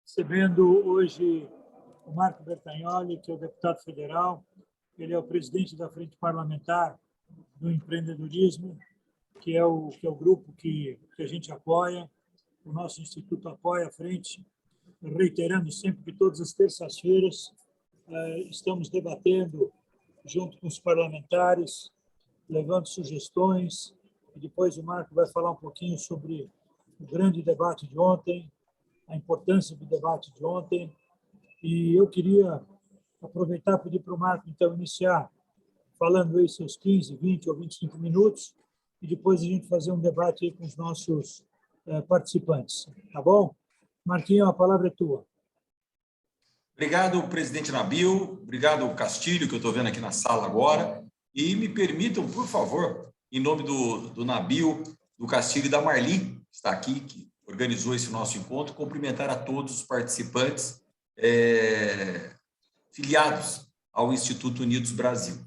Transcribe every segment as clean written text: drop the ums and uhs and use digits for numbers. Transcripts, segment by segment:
recebendo hoje o Marco Bertagnoli, que é o deputado federal. Ele é o presidente da Frente Parlamentar do Empreendedorismo, que é o grupo que a gente apoia. O nosso instituto apoia a frente, reiterando sempre que todas as terças-feiras estamos debatendo junto com os parlamentares, levando sugestões, e depois o Marco vai falar um pouquinho sobre o grande debate de ontem, a importância do debate de ontem. E eu queria aproveitar e pedir para o Marco, então, iniciar falando aí seus 15, 20 ou 25 minutos, e depois a gente fazer um debate aí com os nossos participantes. Tá bom? Marquinhos, a palavra é tua. Obrigado, presidente Nabil. Obrigado, Castilho, que eu estou vendo aqui na sala agora. E me permitam, por favor, em nome do Nabil, do Castilho e da Marli, que está aqui, que organizou esse nosso encontro, cumprimentar a todos os participantes filiados ao Instituto Unidos Brasil.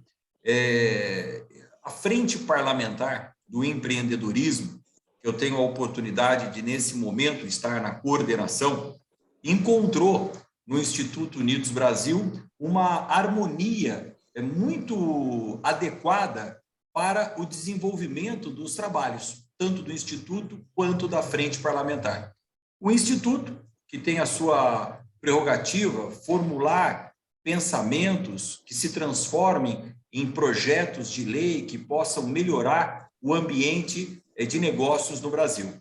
A Frente Parlamentar do Empreendedorismo, que eu tenho a oportunidade de, nesse momento, estar na coordenação, encontrou no Instituto Unidos Brasil uma harmonia muito adequada para o desenvolvimento dos trabalhos, tanto do Instituto quanto da Frente Parlamentar. O Instituto, que tem a sua prerrogativa formular pensamentos que se transformem em projetos de lei que possam melhorar o ambiente de negócios no Brasil.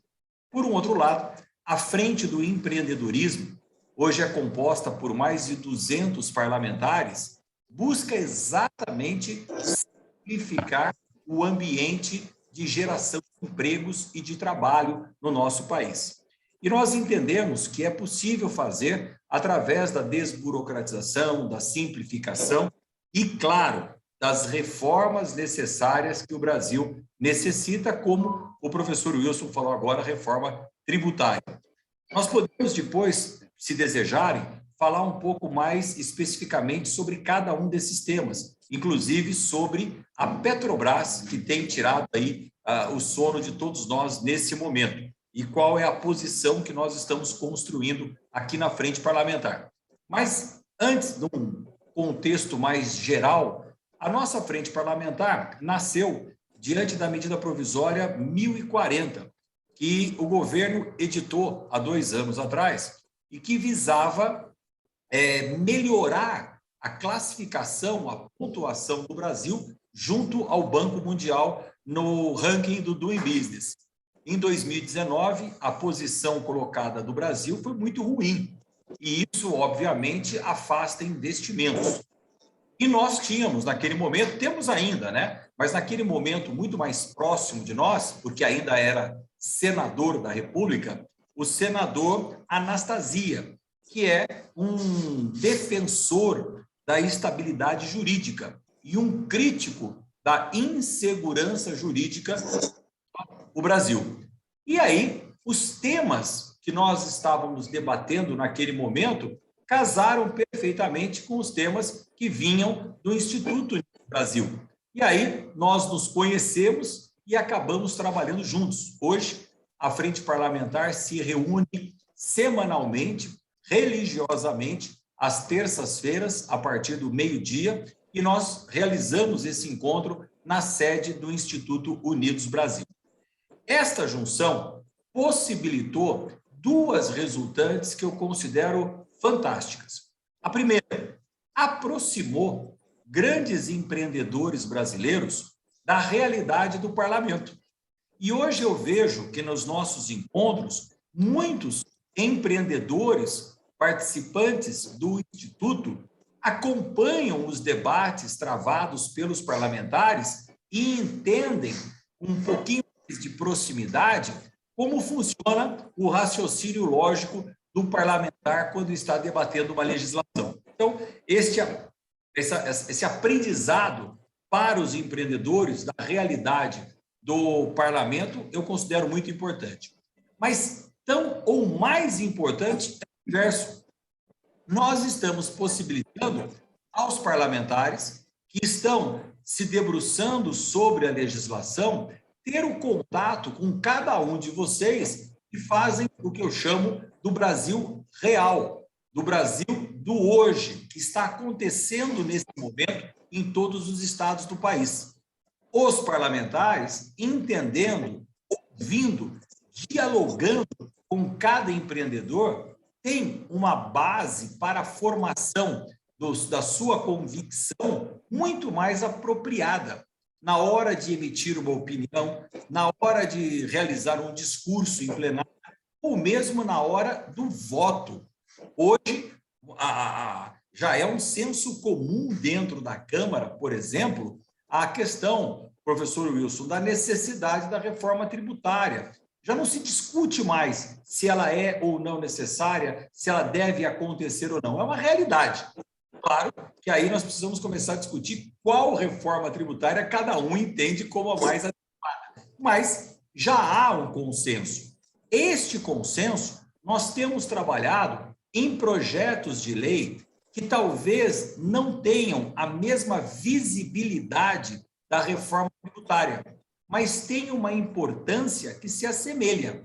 Por um outro lado, a Frente do Empreendedorismo, hoje é composta por mais de 200 parlamentares, busca exatamente simplificar o ambiente de geração de empregos e de trabalho no nosso país. E nós entendemos que é possível fazer através da desburocratização, da simplificação e, claro, das reformas necessárias que o Brasil necessita, como o professor Wilson falou agora, a reforma tributária. Nós podemos depois, se desejarem, falar um pouco mais especificamente sobre cada um desses temas, inclusive sobre a Petrobras, que tem tirado aí o sono de todos nós nesse momento, e qual é a posição que nós estamos construindo aqui na Frente Parlamentar. Mas, antes, num contexto mais geral, a nossa Frente Parlamentar nasceu diante da medida provisória 1040, que o governo editou há 2 anos atrás e que visava melhorar a classificação, a pontuação do Brasil junto ao Banco Mundial no ranking do Doing Business. Em 2019, a posição colocada do Brasil foi muito ruim e isso, obviamente, afasta investimentos. E nós tínhamos, naquele momento, temos ainda, né? Mas naquele momento muito mais próximo de nós, porque ainda era senador da República, o senador Anastasia, que é um defensor da estabilidade jurídica e um crítico da insegurança jurídica no Brasil. E aí, os temas que nós estávamos debatendo naquele momento casaram perfeitamente com os temas que vinham do Instituto Brasil. E aí, nós nos conhecemos e acabamos trabalhando juntos. Hoje, a Frente Parlamentar se reúne semanalmente, religiosamente, às terças-feiras, a partir do meio-dia, e nós realizamos esse encontro na sede do Instituto Unidos Brasil. Esta junção possibilitou 2 resultantes que eu considero fantásticas. A primeira, aproximou grandes empreendedores brasileiros da realidade do parlamento. E hoje eu vejo que nos nossos encontros, muitos empreendedores, participantes do Instituto, acompanham os debates travados pelos parlamentares e entendem um pouquinho mais de proximidade como funciona o raciocínio lógico do parlamentar quando está debatendo uma legislação. Então, esse aprendizado para os empreendedores da realidade do parlamento, eu considero muito importante. Mas tão ou mais importante é o inverso. Nós estamos possibilitando aos parlamentares que estão se debruçando sobre a legislação ter o contato com cada um de vocês e fazem o que eu chamo do Brasil real, do Brasil do hoje, que está acontecendo nesse momento em todos os estados do país. Os parlamentares, entendendo, ouvindo, dialogando com cada empreendedor, têm uma base para a formação da sua convicção muito mais apropriada na hora de emitir uma opinião, na hora de realizar um discurso em plenário, ou mesmo na hora do voto. Hoje, já é um senso comum dentro da Câmara, por exemplo, a questão, professor Wilson, da necessidade da reforma tributária. Já não se discute mais se ela é ou não necessária, se ela deve acontecer ou não. É uma realidade. Claro que aí nós precisamos começar a discutir qual reforma tributária cada um entende como a mais adequada. Mas já há um consenso. Este consenso, nós temos trabalhado em projetos de lei que talvez não tenham a mesma visibilidade da reforma tributária, mas tem uma importância que se assemelha.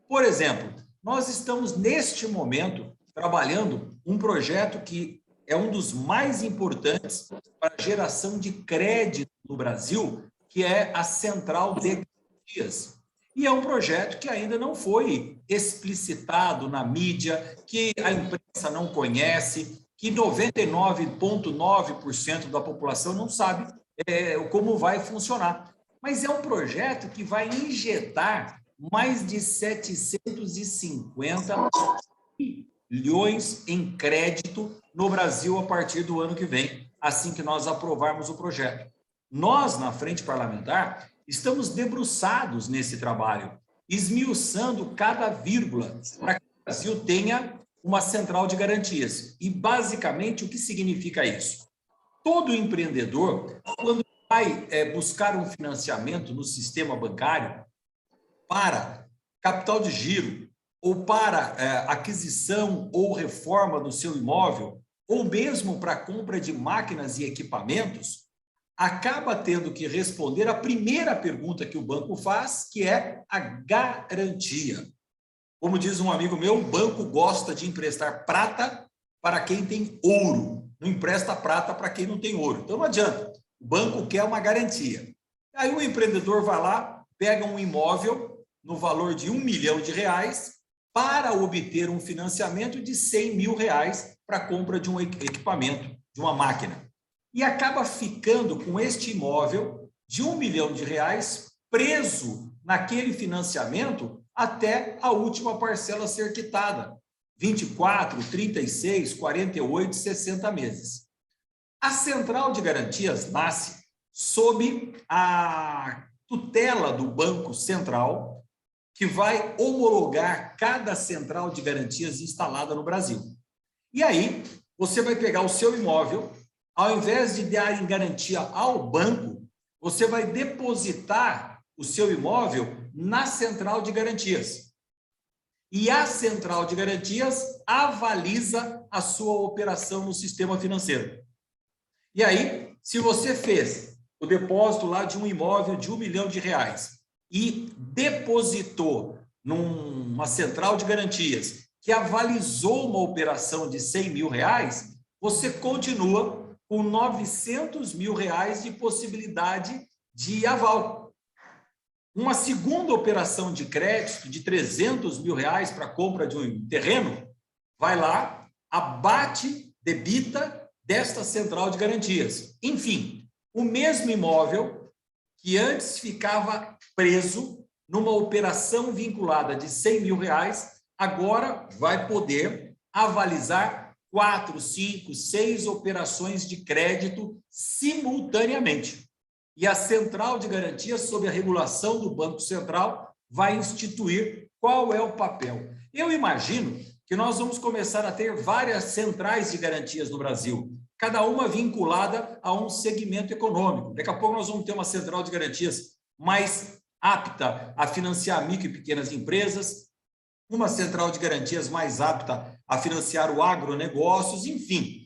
Por exemplo, nós estamos, neste momento, trabalhando um projeto que é um dos mais importantes para a geração de crédito no Brasil, que é a Central de Garantias. E é um projeto que ainda não foi explicitado na mídia, que a imprensa não conhece, que 99,9% da população não sabe como vai funcionar. Mas é um projeto que vai injetar mais de 750 bilhões em crédito no Brasil a partir do ano que vem, assim que nós aprovarmos o projeto. Nós, na Frente Parlamentar, estamos debruçados nesse trabalho, esmiuçando cada vírgula para que o Brasil tenha uma central de garantias. E, basicamente, o que significa isso? Todo empreendedor, quando vai buscar um financiamento no sistema bancário para capital de giro, ou para aquisição ou reforma do seu imóvel, ou mesmo para compra de máquinas e equipamentos, acaba tendo que responder a primeira pergunta que o banco faz, que é a garantia. Como diz um amigo meu, o banco gosta de emprestar prata para quem tem ouro, não empresta prata para quem não tem ouro. Então não adianta, o banco quer uma garantia. Aí o empreendedor vai lá, pega um imóvel no valor de R$1 milhão para obter um financiamento de R$100 mil para a compra de um equipamento, de uma máquina. E acaba ficando com este imóvel de R$1 milhão preso naquele financiamento até a última parcela ser quitada, 24, 36, 48, 60 meses. A Central de Garantias nasce sob a tutela do Banco Central, que vai homologar cada central de garantias instalada no Brasil. E aí, você vai pegar o seu imóvel, ao invés de dar em garantia ao banco, você vai depositar o seu imóvel na central de garantias. E a central de garantias avaliza a sua operação no sistema financeiro. E aí, se você fez o depósito lá de um imóvel de R$1 milhão e depositou numa central de garantias que avalizou uma operação de R$100 mil, você continua com R$900 mil de possibilidade de aval. Uma segunda operação de crédito de R$300 mil para a compra de um terreno, vai lá, abate, debita desta central de garantias. Enfim, o mesmo imóvel que antes ficava preso numa operação vinculada de R$100 mil, agora vai poder avalizar 4, 5, 6 operações de crédito simultaneamente. E a Central de Garantias, sob a regulação do Banco Central, vai instituir qual é o papel. Eu imagino que nós vamos começar a ter várias centrais de garantias no Brasil, cada uma vinculada a um segmento econômico. Daqui a pouco nós vamos ter uma central de garantias mais apta a financiar micro e pequenas empresas, uma central de garantias mais apta a financiar o agronegócios, enfim.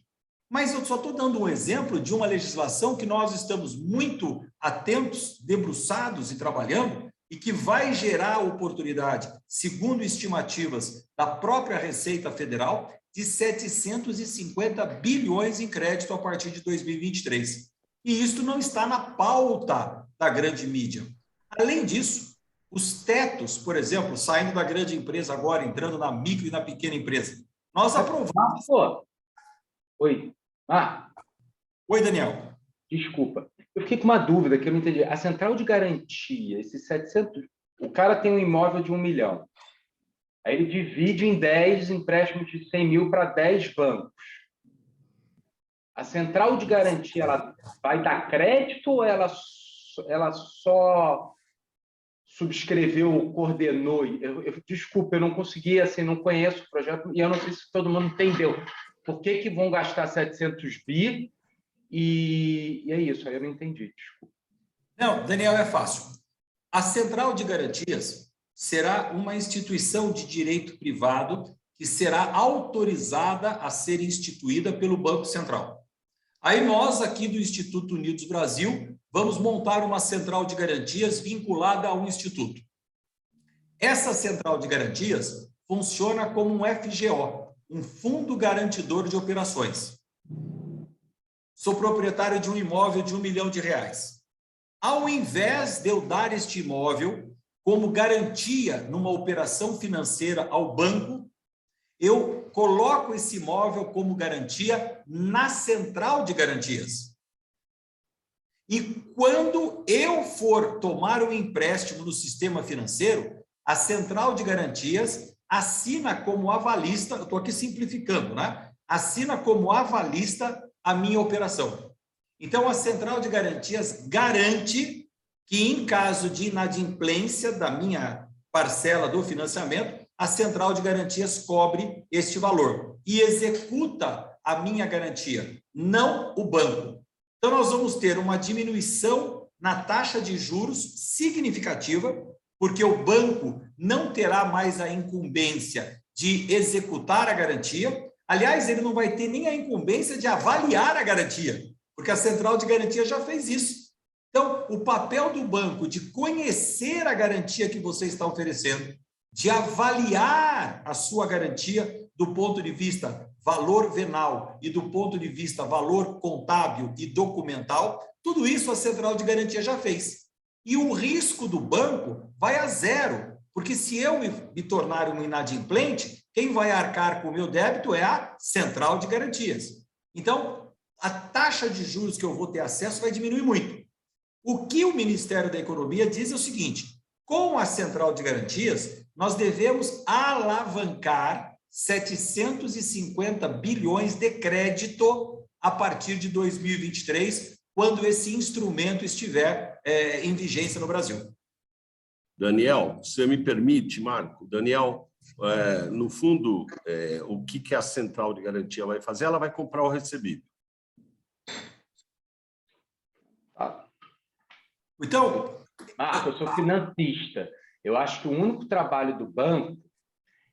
Mas eu só estou dando um exemplo de uma legislação que nós estamos muito atentos, debruçados e trabalhando, e que vai gerar oportunidade, segundo estimativas da própria Receita Federal, de 750 bilhões em crédito a partir de 2023. E isso não está na pauta da grande mídia. Além disso, os tetos, por exemplo, saindo da grande empresa agora, entrando na micro e na pequena empresa. Nós aprovamos... Oi. Oi, Daniel. Desculpa. Eu fiquei com uma dúvida que eu não entendi. A central de garantia, esses 700... O cara tem um imóvel de 1 milhão. Aí ele divide em 10 empréstimos de 100 mil para 10 bancos. A central de garantia, ela vai dar crédito ou ela só subscreveu, coordenou? Desculpa, eu não consegui, assim, não conheço o projeto e eu não sei se todo mundo entendeu. Por que vão gastar 700 bi? E é isso, aí eu não entendi, desculpa. Não, Daniel, é fácil. A Central de Garantias será uma instituição de direito privado que será autorizada a ser instituída pelo Banco Central. Aí nós, aqui do Instituto Unidos Brasil, vamos montar uma central de garantias vinculada a um instituto. Essa central de garantias funciona como um FGO, um Fundo Garantidor de Operações. Sou proprietário de um imóvel de R$1 milhão. Ao invés de eu dar este imóvel como garantia numa operação financeira ao banco, eu coloco esse imóvel como garantia na central de garantias. E quando eu for tomar um empréstimo no sistema financeiro, a central de garantias assina como avalista, eu estou aqui simplificando, né? Assina como avalista a minha operação. Então, a central de garantias garante que, em caso de inadimplência da minha parcela do financiamento, a central de garantias cobre este valor e executa a minha garantia, não o banco. Então, nós vamos ter uma diminuição na taxa de juros significativa, porque o banco não terá mais a incumbência de executar a garantia. Aliás, ele não vai ter nem a incumbência de avaliar a garantia, porque a central de garantia já fez isso. Então, o papel do banco de conhecer a garantia que você está oferecendo, de avaliar a sua garantia do ponto de vista valor venal e do ponto de vista valor contábil e documental, tudo isso a central de garantia já fez. E o risco do banco vai a zero, porque se eu me tornar um inadimplente, quem vai arcar com o meu débito é a central de garantias. Então, a taxa de juros que eu vou ter acesso vai diminuir muito. O que o Ministério da Economia diz é o seguinte: com a central de garantias, nós devemos alavancar 750 bilhões de crédito a partir de 2023, quando esse instrumento estiver em vigência no Brasil. Daniel, você me permite, Marco? Daniel, no fundo, o que a central de garantia vai fazer? Ela vai comprar o recebido. Então, Marco, eu sou financista. Eu acho que o único trabalho do banco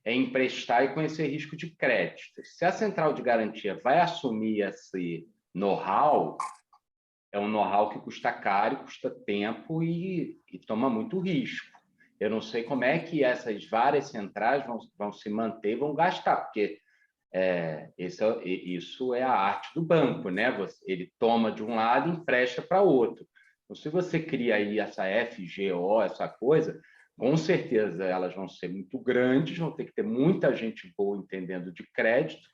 é emprestar e conhecer risco de crédito. Se a central de garantia vai assumir esse know-how, é um know-how que custa caro, custa tempo e toma muito risco. Eu não sei como é que essas várias centrais vão se manter, vão gastar, porque isso é a arte do banco, né? Ele toma de um lado e empresta para outro. Então, se você cria aí essa FGO, essa coisa, com certeza elas vão ser muito grandes, vão ter que ter muita gente boa entendendo de crédito,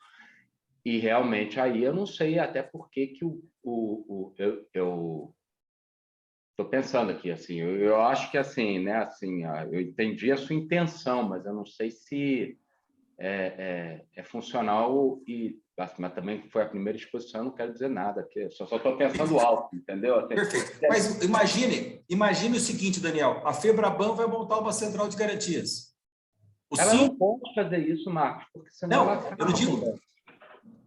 e realmente aí eu não sei até por que eu estou pensando aqui, assim, eu acho que assim, né, assim, eu entendi a sua intenção, mas eu não sei se é funcional mas também foi a primeira exposição, eu não quero dizer nada, porque só estou pensando alto, entendeu? Perfeito. Mas imagine o seguinte, Daniel, a Febraban vai montar uma central de garantias. Ela não pode fazer isso, Marcos, porque senão ela...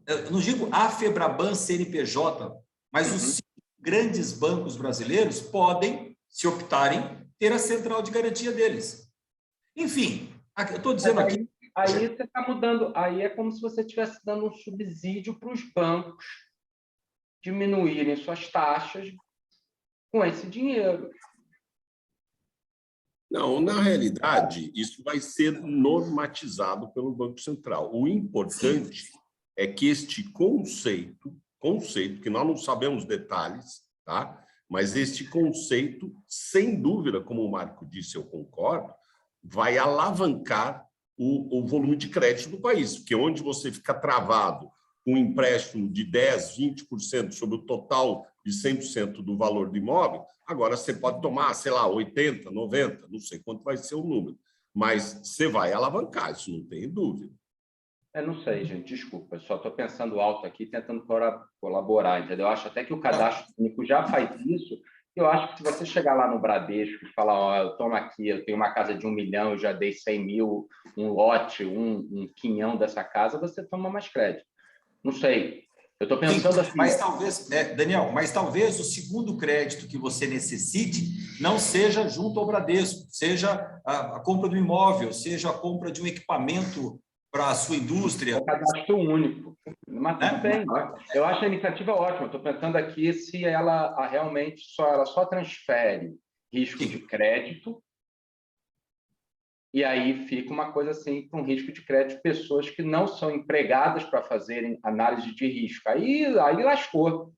Eu não digo a Febraban CNPJ, mas os 5 grandes bancos brasileiros podem, se optarem, ter a central de garantia deles. Enfim, eu estou dizendo aqui... Aí você está mudando, aí é como se você estivesse dando um subsídio para os bancos diminuírem suas taxas com esse dinheiro. Não, na realidade, isso vai ser normatizado pelo Banco Central. O importante é que este conceito, que nós não sabemos detalhes, tá? Mas este conceito, sem dúvida, como o Marco disse, eu concordo, vai alavancar o volume de crédito do país, porque onde você fica travado com um empréstimo de 10%, 20% sobre o total de 100% do valor do imóvel, agora você pode tomar, sei lá, 80%, 90%, não sei quanto vai ser o número, mas você vai alavancar, isso não tem dúvida. Eu não sei, gente, desculpa, eu só estou pensando alto aqui, tentando colaborar, entendeu? Eu acho até que o cadastro único já faz isso. Eu acho que se você chegar lá no Bradesco e falar, ó, eu tomo aqui, eu tenho uma casa de 1 milhão, eu já dei 100 mil, um lote, um quinhão dessa casa, você toma mais crédito. Não sei. Eu estou pensando assim. Mas talvez, Daniel, mas talvez o segundo crédito que você necessite não seja junto ao Bradesco, seja a compra do imóvel, seja a compra de um equipamento para a sua indústria. É um cadastro único. Mas tudo bem. Eu acho a iniciativa ótima. Estou pensando aqui se ela realmente só transfere risco de crédito. E aí fica uma coisa assim, com risco de crédito, pessoas que não são empregadas para fazerem análise de risco. Aí lascou.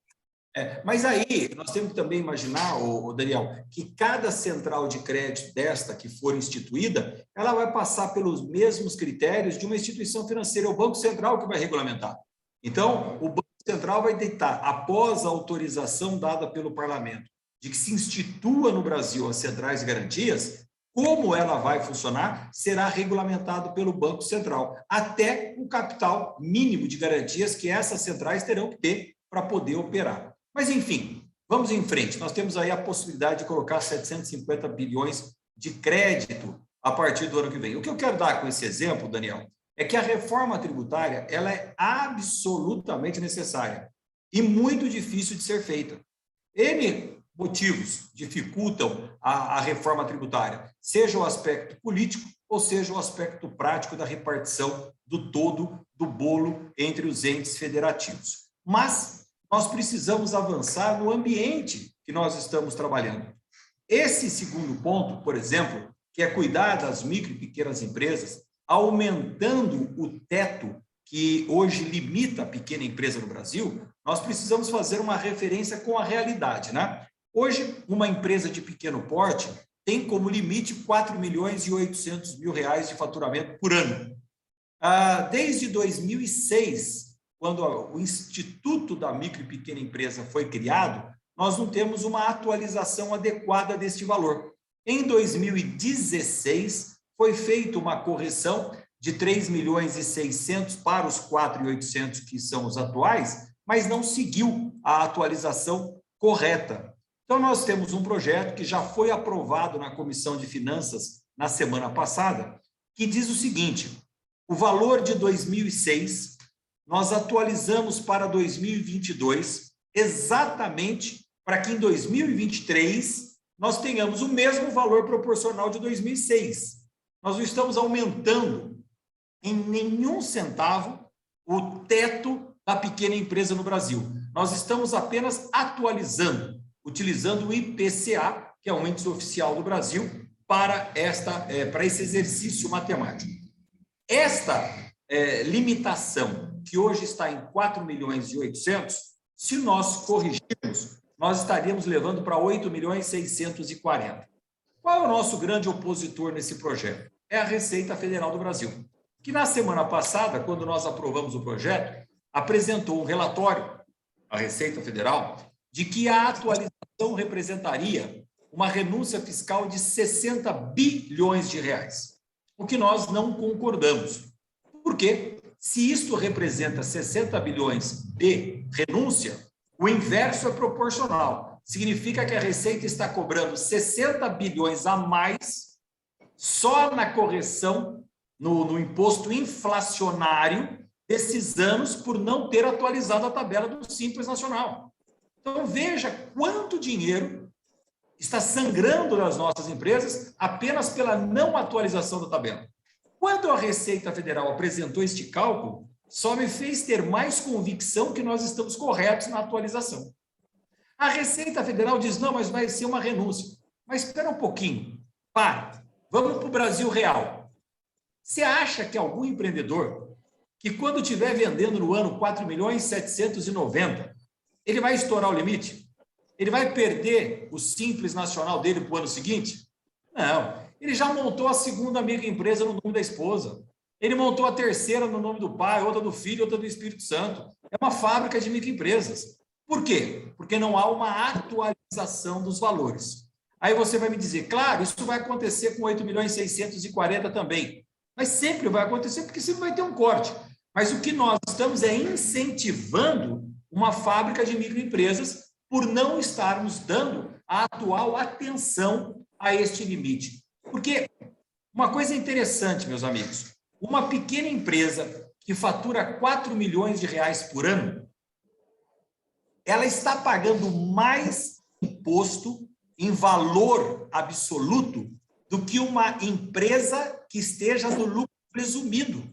Mas aí nós temos que também imaginar, Daniel, que cada central de crédito desta que for instituída, ela vai passar pelos mesmos critérios de uma instituição financeira, é o Banco Central que vai regulamentar. Então, o Banco Central vai ditar, após a autorização dada pelo Parlamento, de que se institua no Brasil as centrais de garantias, como ela vai funcionar será regulamentado pelo Banco Central, até o capital mínimo de garantias que essas centrais terão que ter para poder operar. Mas, enfim, vamos em frente. Nós temos aí a possibilidade de colocar 750 bilhões de crédito a partir do ano que vem. O que eu quero dar com esse exemplo, Daniel, é que a reforma tributária ela é absolutamente necessária e muito difícil de ser feita. N motivos dificultam a reforma tributária, seja o aspecto político ou seja o aspecto prático da repartição do todo do bolo entre os entes federativos. Mas nós precisamos avançar no ambiente que nós estamos trabalhando. Esse segundo ponto, por exemplo, que é cuidar das micro e pequenas empresas, aumentando o teto que hoje limita a pequena empresa no Brasil, nós precisamos fazer uma referência com a realidade, né? Hoje, uma empresa de pequeno porte tem como limite R$ 4.800.000 de faturamento por ano. Desde 2006, quando o Instituto da Micro e Pequena Empresa foi criado, nós não temos uma atualização adequada deste valor. Em 2016, foi feita uma correção de 3.600.000 para os 4.800 que são os atuais, mas não seguiu a atualização correta. Então, nós temos um projeto que já foi aprovado na Comissão de Finanças na semana passada, que diz o seguinte: o valor de 2006 nós atualizamos para 2022, exatamente para que em 2023 nós tenhamos o mesmo valor proporcional de 2006. Nós não estamos aumentando em nenhum centavo o teto da pequena empresa no Brasil. Nós estamos apenas atualizando, utilizando o IPCA, que é o índice oficial do Brasil, para esse exercício matemático. Esta limitação, que hoje está em 4.800.000, se nós corrigirmos, nós estaríamos levando para 8.640.000. Qual é o nosso grande opositor nesse projeto? É a Receita Federal do Brasil, que na semana passada, quando nós aprovamos o projeto, apresentou um relatório, a Receita Federal, de que a atualização representaria uma renúncia fiscal de 60 bilhões de reais, o que nós não concordamos. Por quê? Se isto representa 60 bilhões de renúncia, o inverso é proporcional. Significa que a Receita está cobrando 60 bilhões a mais só na correção, no imposto inflacionário desses anos por não ter atualizado a tabela do Simples Nacional. Então, veja quanto dinheiro está sangrando nas nossas empresas apenas pela não atualização da tabela. Quando a Receita Federal apresentou este cálculo, só me fez ter mais convicção que nós estamos corretos na atualização. A Receita Federal diz, não, mas vai ser uma renúncia. Mas espera um pouquinho, para. Vamos para o Brasil real. Você acha que algum empreendedor que quando estiver vendendo no ano 4.790.000, ele vai estourar o limite? Ele vai perder o Simples Nacional dele para o ano seguinte? Não. Ele já montou a segunda microempresa no nome da esposa. Ele montou a terceira no nome do pai, outra do filho, outra do Espírito Santo. É uma fábrica de microempresas. Por quê? Porque não há uma atualização dos valores. Aí você vai me dizer, claro, isso vai acontecer com 8.640.000 também. Mas sempre vai acontecer, porque sempre vai ter um corte. Mas o que nós estamos é incentivando uma fábrica de microempresas por não estarmos dando a atual atenção a este limite. Porque uma coisa interessante, meus amigos, uma pequena empresa que fatura 4 milhões de reais por ano, ela está pagando mais imposto em valor absoluto do que uma empresa que esteja no lucro presumido.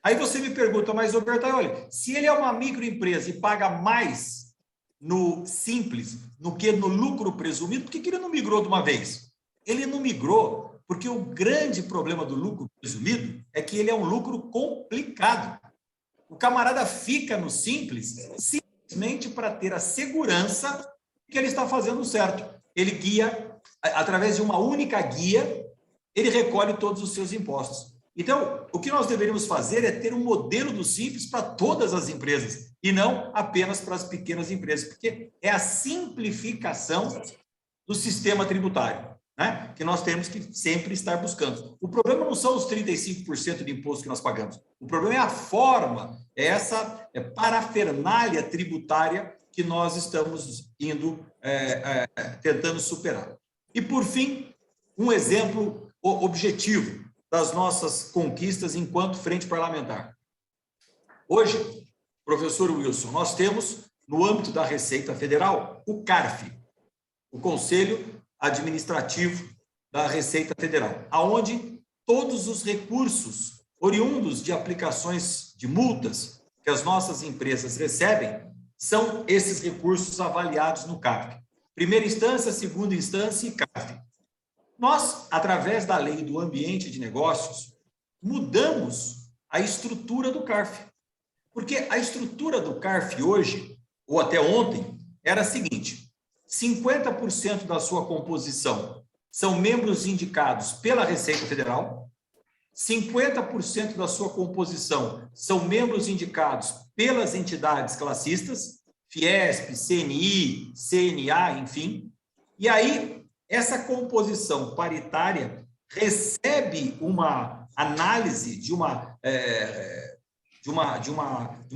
Aí você me pergunta, mas Roberto, olha, se ele é uma microempresa e paga mais no Simples do que no lucro presumido, por que ele não migrou de uma vez? Ele não migrou porque o grande problema do lucro presumido é que ele é um lucro complicado. O camarada fica no Simples simplesmente para ter a segurança que ele está fazendo certo. Ele guia, através de uma única guia, ele recolhe todos os seus impostos. Então, o que nós deveríamos fazer é ter um modelo do Simples para todas as empresas e não apenas para as pequenas empresas, porque é a simplificação do sistema tributário, né, que nós temos que sempre estar buscando. O problema não são os 35% de imposto que nós pagamos. O problema é a forma, é essa parafernália tributária que nós estamos indo tentando superar. E, por fim, um exemplo objetivo das nossas conquistas enquanto frente parlamentar. Hoje, professor Wilson, nós temos, no âmbito da Receita Federal, o CARF, o Conselho Administrativo da Receita Federal, aonde todos os recursos oriundos de aplicações de multas que as nossas empresas recebem são esses recursos avaliados no CARF. Primeira instância, segunda instância e CARF. Nós, através da lei do ambiente de negócios, mudamos a estrutura do CARF. Porque a estrutura do CARF hoje, ou até ontem, era a seguinte: 50% da sua composição são membros indicados pela Receita Federal, 50% da sua composição são membros indicados pelas entidades classistas, Fiesp, CNI, CNA, enfim, e aí essa composição paritária recebe uma análise de uma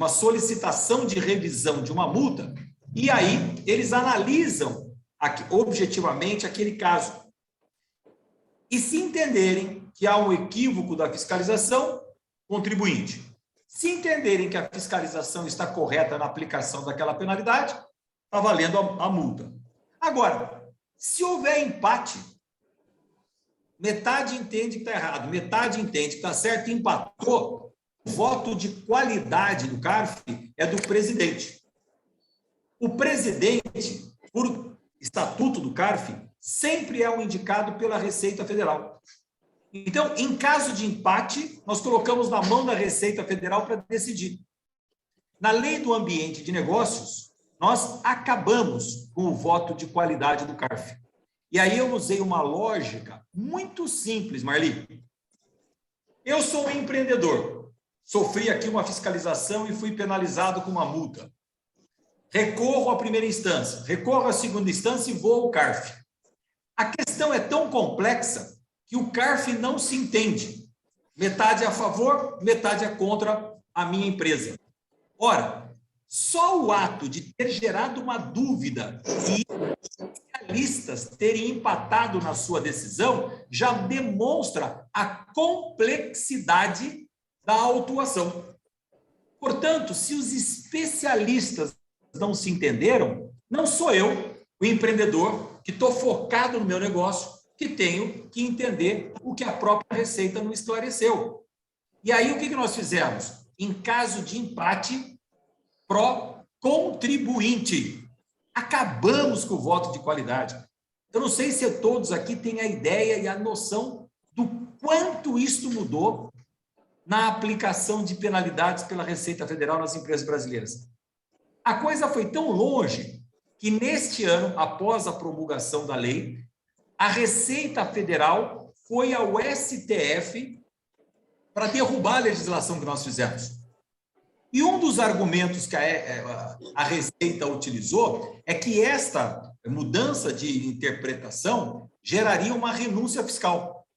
solicitação de revisão de uma multa, e aí eles analisam objetivamente aquele caso. E se entenderem que há um equívoco da fiscalização, contribuinte. Se entenderem que a fiscalização está correta na aplicação daquela penalidade, está valendo a multa. Agora, se houver empate, metade entende que está errado, metade entende que está certo e empatou, o voto de qualidade do CARF é do presidente. O presidente, por estatuto do CARF, sempre é o indicado pela Receita Federal. Então, em caso de empate, nós colocamos na mão da Receita Federal para decidir. Na lei do ambiente de negócios, nós acabamos com o voto de qualidade do CARF. E aí eu usei uma lógica muito simples, Marli. Eu sou um empreendedor, sofri aqui uma fiscalização e fui penalizado com uma multa. Recorro à primeira instância, recorro à segunda instância e vou ao CARF. A questão é tão complexa que o CARF não se entende. Metade é a favor, metade é contra a minha empresa. Ora, só o ato de ter gerado uma dúvida e especialistas terem empatado na sua decisão já demonstra a complexidade da autuação. Portanto, se os especialistas não se entenderam, não sou eu, o empreendedor, que estou focado no meu negócio, que tenho que entender o que a própria Receita não esclareceu. E aí, o que nós fizemos? Em caso de empate, pró-contribuinte. Acabamos com o voto de qualidade. Eu não sei se todos aqui têm a ideia e a noção do quanto isso mudou na aplicação de penalidades pela Receita Federal nas empresas brasileiras. A coisa foi tão longe que, neste ano, após a promulgação da lei, a Receita Federal foi ao STF para derrubar a legislação que nós fizemos. E um dos argumentos que a Receita utilizou é que esta mudança de interpretação geraria uma renúncia fiscal.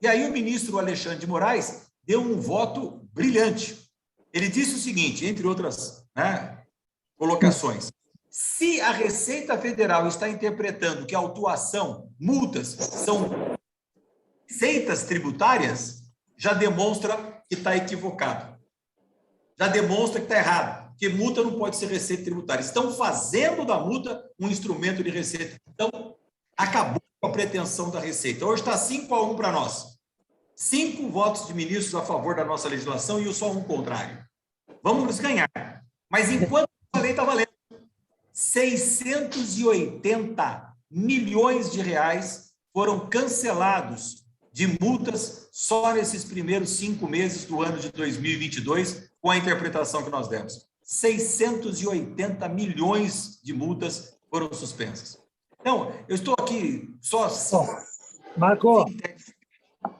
E aí o ministro Alexandre de Moraes deu um voto brilhante. Ele disse o seguinte, entre outras, colocações: se a Receita Federal está interpretando que a autuação, multas, são receitas tributárias, já demonstra que está equivocado. Já demonstra que está errado, porque multa não pode ser receita tributária. Estão fazendo da multa um instrumento de receita. Então, acabou com a pretensão da Receita. Hoje está 5-1 para nós. 5 votos de ministros a favor da nossa legislação e só um contrário. Vamos nos ganhar. Mas enquanto a lei está valendo, 680 milhões de reais foram cancelados de multas só nesses primeiros 5 meses do ano de 2022, com a interpretação que nós demos. 680 milhões de multas foram suspensas. Então, eu estou aqui só Marco,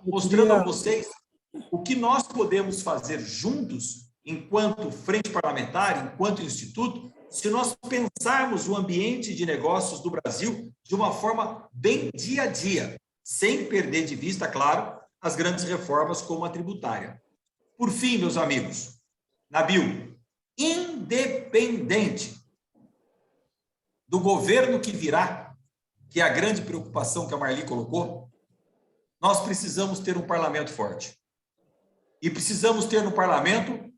mostrando a vocês o que nós podemos fazer juntos, enquanto frente parlamentar, enquanto instituto, se nós pensarmos o ambiente de negócios do Brasil de uma forma bem dia a dia, sem perder de vista, claro, as grandes reformas como a tributária. Por fim, meus amigos, Nabil, independente do governo que virá, que é a grande preocupação que a Marli colocou, nós precisamos ter um parlamento forte. E precisamos ter no parlamento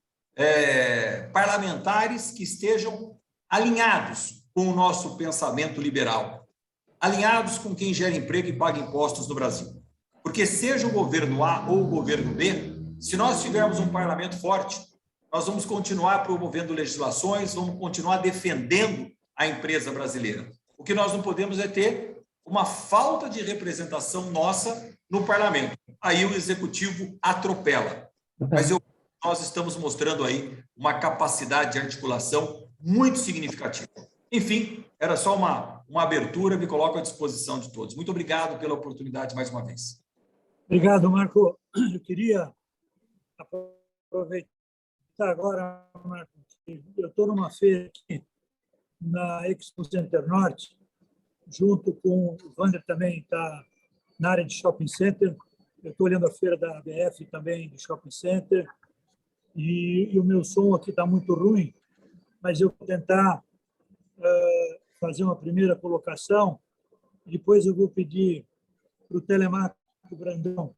parlamentares que estejam alinhados com o nosso pensamento liberal, alinhados com quem gera emprego e paga impostos no Brasil. Porque seja o governo A ou o governo B, se nós tivermos um parlamento forte, nós vamos continuar promovendo legislações, vamos continuar defendendo a empresa brasileira. O que nós não podemos é ter uma falta de representação nossa no parlamento. Aí o executivo atropela. Mas nós estamos mostrando aí uma capacidade de articulação muito significativa. Enfim, era só uma abertura, me coloco à disposição de todos. Muito obrigado pela oportunidade mais uma vez. obrigado, Marco. Eu queria aproveitar agora, Marco, que eu estou numa feira aqui na Expo Center Norte, junto com o Wander também está na área de shopping center. Eu estou olhando a feira da ABF também de shopping center e o meu som aqui está muito ruim, mas eu vou tentar fazer uma primeira colocação. Depois eu vou pedir para o Telemaco Brandão,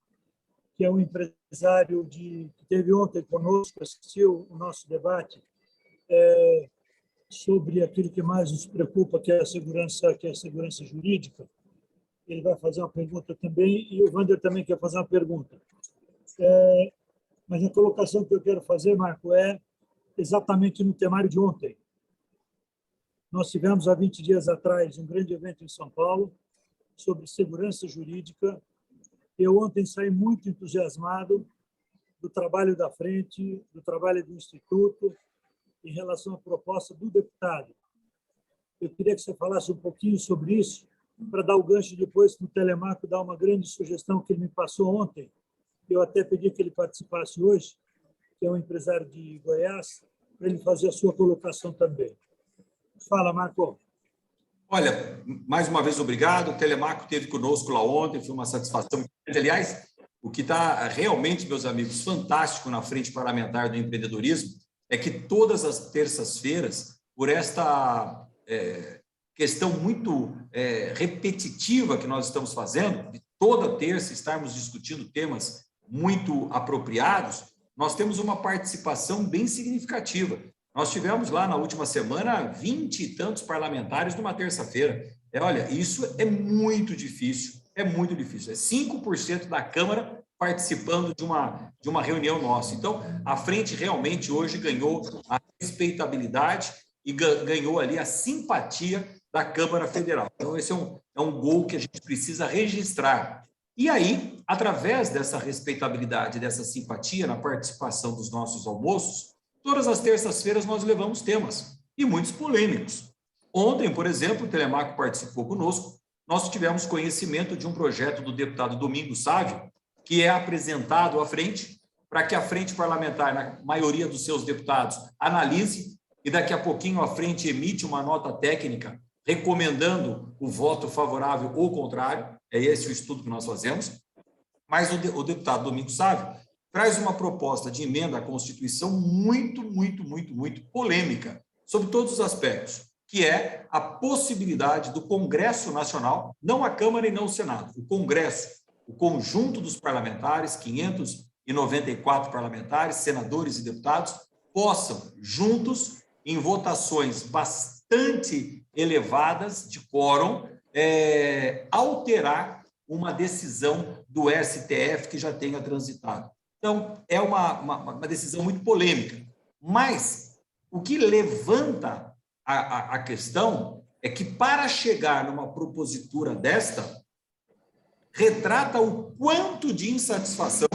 que é um empresário que esteve ontem conosco, assistiu o nosso debate sobre aquilo que mais nos preocupa, que é a segurança jurídica. Ele vai fazer uma pergunta também, e o Wander também quer fazer uma pergunta. Mas a colocação que eu quero fazer, Marco, é exatamente no temário de ontem. Nós tivemos, há 20 dias atrás, um grande evento em São Paulo sobre segurança jurídica. Eu ontem saí muito entusiasmado do trabalho da frente, do trabalho do Instituto, em relação à proposta do deputado. Eu queria que você falasse um pouquinho sobre isso, para dar o gancho depois para o Telemaco dar uma grande sugestão que ele me passou ontem. Eu até pedi que ele participasse hoje, que é um empresário de Goiás, para ele fazer a sua colocação também. Fala, Marco. Olha, mais uma vez, obrigado. O Telemaco esteve conosco lá ontem, foi uma satisfação. Aliás, o que está realmente, meus amigos, fantástico na frente parlamentar do empreendedorismo é que todas as terças-feiras, por esta questão muito repetitiva que nós estamos fazendo, de toda terça estarmos discutindo temas muito apropriados, nós temos uma participação bem significativa. Nós tivemos lá na última semana 20 e tantos parlamentares numa terça-feira. Olha, isso é muito difícil, é muito difícil. É 5% da Câmara participando de uma reunião nossa. Então, a frente realmente hoje ganhou a respeitabilidade e ganhou ali a simpatia da Câmara Federal. Então, esse é um gol que a gente precisa registrar. E aí, através dessa respeitabilidade, dessa simpatia na participação dos nossos almoços, todas as terças-feiras nós levamos temas, e muitos polêmicos. Ontem, por exemplo, o Telemaco participou conosco, nós tivemos conhecimento de um projeto do deputado Domingos Sávio, que é apresentado à frente, para que a frente parlamentar, na maioria dos seus deputados, analise, e daqui a pouquinho a frente emite uma nota técnica recomendando o voto favorável ou contrário, é esse o estudo que nós fazemos, mas o deputado Domingos Sávio traz uma proposta de emenda à Constituição muito polêmica, sobre todos os aspectos, que é a possibilidade do Congresso Nacional, não a Câmara e não o Senado, o Congresso, o conjunto dos parlamentares, 594 parlamentares, senadores e deputados, possam, juntos, em votações bastante elevadas de quórum, alterar uma decisão do STF que já tenha transitado. Então, é uma decisão muito polêmica. Mas o que levanta a questão é que, para chegar numa propositura desta, retrata o quanto de insatisfação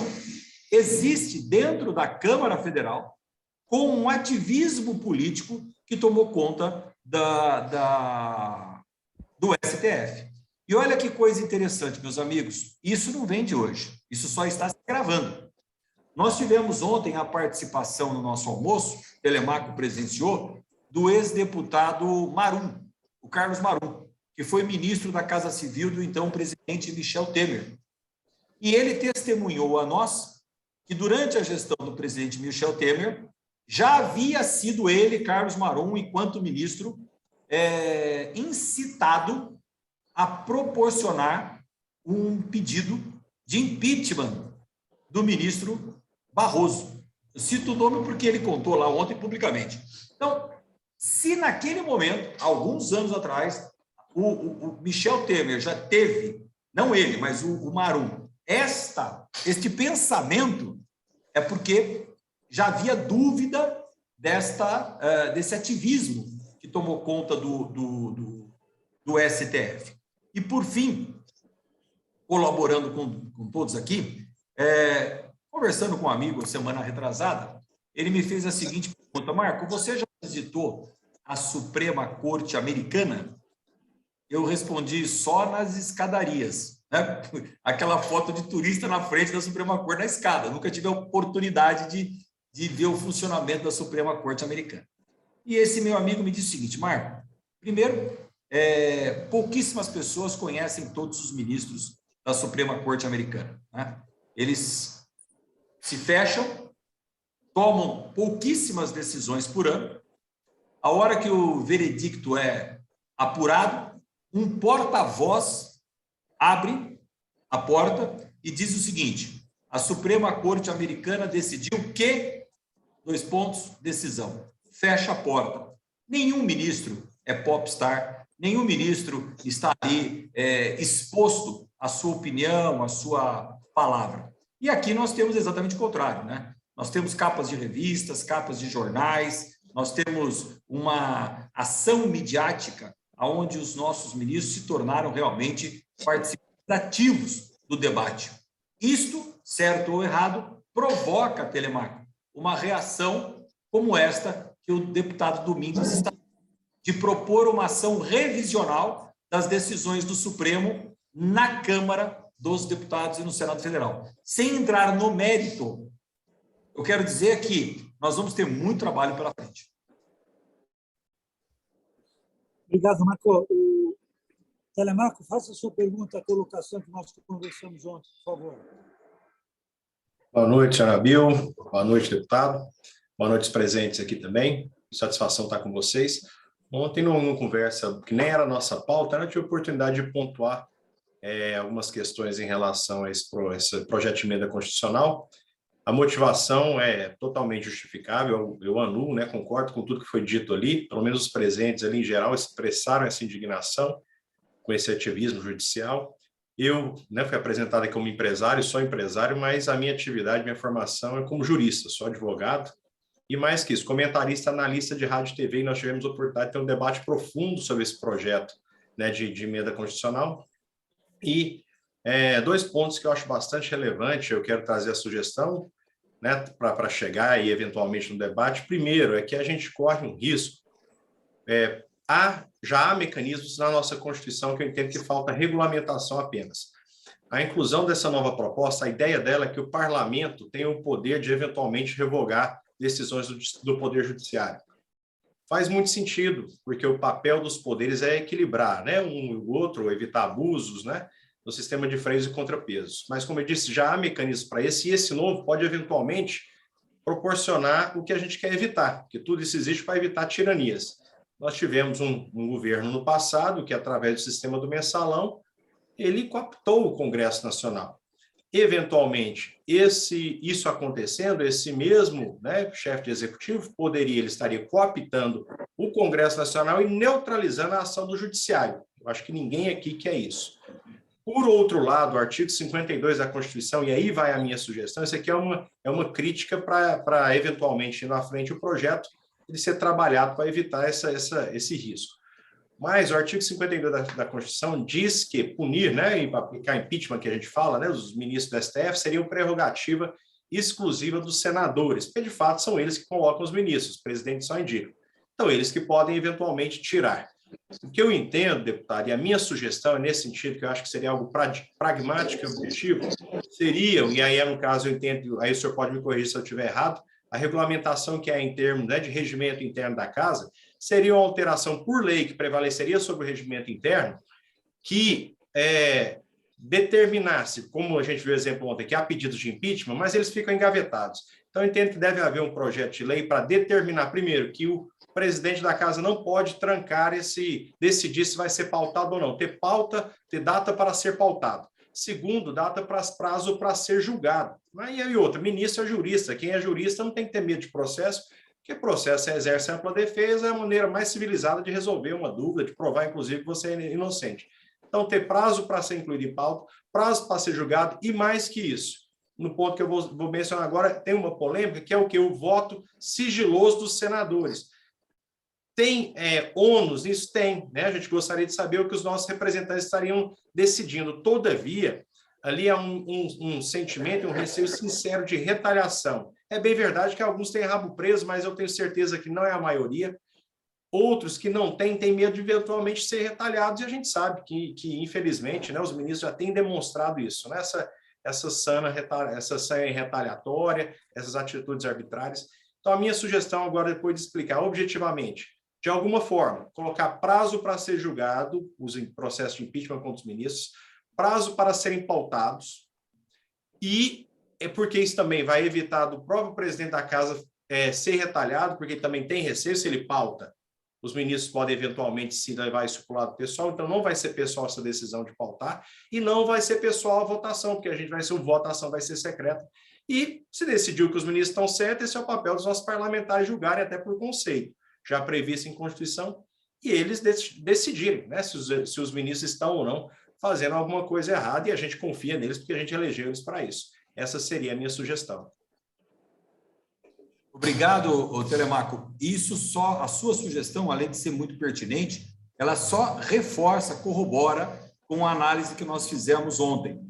existe dentro da Câmara Federal com um ativismo político que tomou conta do STF. E olha que coisa interessante, meus amigos, isso não vem de hoje, isso só está se gravando. Nós tivemos ontem a participação no nosso almoço, Telemaco presenciou, do ex-deputado Marum, o Carlos Marum, que foi ministro da Casa Civil do então presidente Michel Temer. E ele testemunhou a nós que, durante a gestão do presidente Michel Temer, já havia sido ele, Carlos Marum, enquanto ministro, incitado a proporcionar um pedido de impeachment do ministro Barroso. Eu cito o nome porque ele contou lá ontem publicamente. Então, se naquele momento, alguns anos atrás, o Michel Temer já teve, não ele, mas o Marum, este pensamento, é porque já havia dúvida desse ativismo que tomou conta do STF. E, por fim, colaborando com todos aqui, conversando com um amigo semana retrasada, ele me fez a seguinte pergunta: Marco, você já visitou a Suprema Corte Americana? Eu respondi: só nas escadarias, né? Aquela foto de turista na frente da Suprema Corte na escada. Nunca tive a oportunidade de ver o funcionamento da Suprema Corte Americana. E esse meu amigo me disse o seguinte: Marco, primeiro, pouquíssimas pessoas conhecem todos os ministros da Suprema Corte Americana, né? Eles se fecham, tomam pouquíssimas decisões por ano. A hora que o veredicto é apurado, um porta-voz abre a porta e diz o seguinte: a Suprema Corte Americana decidiu que... decisão. Fecha a porta. Nenhum ministro é popstar, nenhum ministro está ali exposto à sua opinião, à sua palavra. E aqui nós temos exatamente o contrário, né? Nós temos capas de revistas, capas de jornais, nós temos uma ação midiática onde os nossos ministros se tornaram realmente participantes ativos do debate. Isto, certo ou errado, provoca, Telemaco, uma reação como esta que o deputado Domingos está de propor uma ação revisional das decisões do Supremo na Câmara dos Deputados e no Senado Federal. Sem entrar no mérito, eu quero dizer que nós vamos ter muito trabalho pela frente. Obrigado, Marco. Telemaco, faça a sua pergunta, a colocação que nós conversamos ontem, por favor. Boa noite, senhor Nabil. Boa noite, deputado. Boa noite, os presentes aqui também. Satisfação estar com vocês. Ontem, numa conversa que nem era a nossa pauta, eu tive a oportunidade de pontuar algumas questões em relação a esse projeto de emenda constitucional. A motivação é totalmente justificável, eu anulo, né, concordo com tudo que foi dito ali, pelo menos os presentes ali, em geral, expressaram essa indignação com esse ativismo judicial. Eu, né, fui apresentado aqui como empresário, sou empresário, mas a minha atividade, minha formação é como jurista, sou advogado, e mais que isso, comentarista, analista de rádio e TV, e nós tivemos a oportunidade de ter um debate profundo sobre esse projeto, né, de emenda constitucional. E 2 pontos que eu acho bastante relevante, eu quero trazer a sugestão, né, para chegar aí eventualmente no debate. Primeiro, é que a gente corre um risco. Já há mecanismos na nossa Constituição que eu entendo que falta regulamentação apenas. A inclusão dessa nova proposta, a ideia dela é que o parlamento tenha o poder de eventualmente revogar decisões do Poder Judiciário. Faz muito sentido, porque o papel dos poderes é equilibrar, né, um e o outro, evitar abusos, né, no sistema de freios e contrapesos. Mas, como eu disse, já há mecanismos para esse, e esse novo pode eventualmente proporcionar o que a gente quer evitar, porque tudo isso existe para evitar tiranias. Nós tivemos um governo no passado que, através do sistema do mensalão, ele cooptou o Congresso Nacional. Eventualmente, isso acontecendo, esse mesmo, né, chefe de executivo ele estaria cooptando o Congresso Nacional e neutralizando a ação do Judiciário. Eu acho que ninguém aqui quer isso. Por outro lado, o artigo 52 da Constituição, e aí vai a minha sugestão, isso aqui é uma crítica para eventualmente ir na frente o projeto ele ser trabalhado para evitar esse risco. Mas o artigo 52 da Constituição diz que punir, né, e aplicar impeachment, que a gente fala, né, os ministros do STF, seria prerrogativa exclusiva dos senadores, porque de fato são eles que colocam os ministros, o presidente só indica. Então, eles que podem eventualmente tirar. O que eu entendo, deputado, e a minha sugestão é nesse sentido, que eu acho que seria algo pragmático e objetivo, seriam, e aí no caso eu entendo, aí o senhor pode me corrigir se eu estiver errado, a regulamentação que é em termos, né, de regimento interno da casa, seria uma alteração por lei que prevaleceria sobre o regimento interno, que determinasse, como a gente viu o exemplo ontem, que há pedidos de impeachment, mas eles ficam engavetados. Então, eu entendo que deve haver um projeto de lei para determinar, primeiro, que o presidente da casa não pode trancar decidir se vai ser pautado ou não, ter data para ser pautado. Segundo, data para prazo para ser julgado. E outra, ministro é jurista, quem é jurista não tem que ter medo de processo, porque processo exerce ampla defesa, é a maneira mais civilizada de resolver uma dúvida, de provar, inclusive, que você é inocente. Então, ter prazo para ser incluído em pauta, prazo para ser julgado, e mais que isso, no ponto que eu vou mencionar agora, tem uma polêmica, que é o quê? O voto sigiloso dos senadores. Tem ônus? Isso tem, né? A gente gostaria de saber o que os nossos representantes estariam decidindo. Todavia, ali há um sentimento, um receio sincero de retaliação. É bem verdade que alguns têm rabo preso, mas eu tenho certeza que não é a maioria. Outros que não têm medo de eventualmente ser retalhados, e a gente sabe que infelizmente, né, os ministros já têm demonstrado isso, né? Essa sanha retaliatória, essas atitudes arbitrárias. Então, a minha sugestão agora, depois de explicar objetivamente, de alguma forma, colocar prazo para ser julgado, os processos de impeachment contra os ministros, prazo para serem pautados, e porque isso também vai evitar do próprio presidente da casa ser retalhado, porque ele também tem receio, se ele pauta, os ministros podem eventualmente se levar isso para o lado pessoal, então não vai ser pessoal essa decisão de pautar, e não vai ser pessoal a votação, porque a votação vai ser secreta, e se decidiu que os ministros estão certos, esse é o papel dos nossos parlamentares julgarem, até por conceito, já previsto em Constituição, e eles decidirem, né, se os ministros estão ou não fazendo alguma coisa errada, e a gente confia neles, porque a gente elegeu eles para isso. Essa seria a minha sugestão. Obrigado, Telemaco. A sua sugestão, além de ser muito pertinente, ela só reforça, corrobora com a análise que nós fizemos ontem.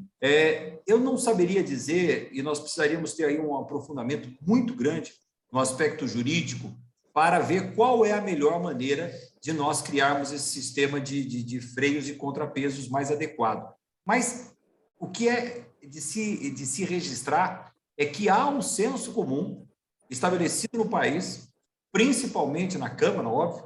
Eu não saberia dizer, e nós precisaríamos ter aí um aprofundamento muito grande no aspecto jurídico para ver qual é a melhor maneira de nós criarmos esse sistema de freios e contrapesos mais adequado. Mas o que é de se registrar é que há um senso comum estabelecido no país, principalmente na Câmara, óbvio,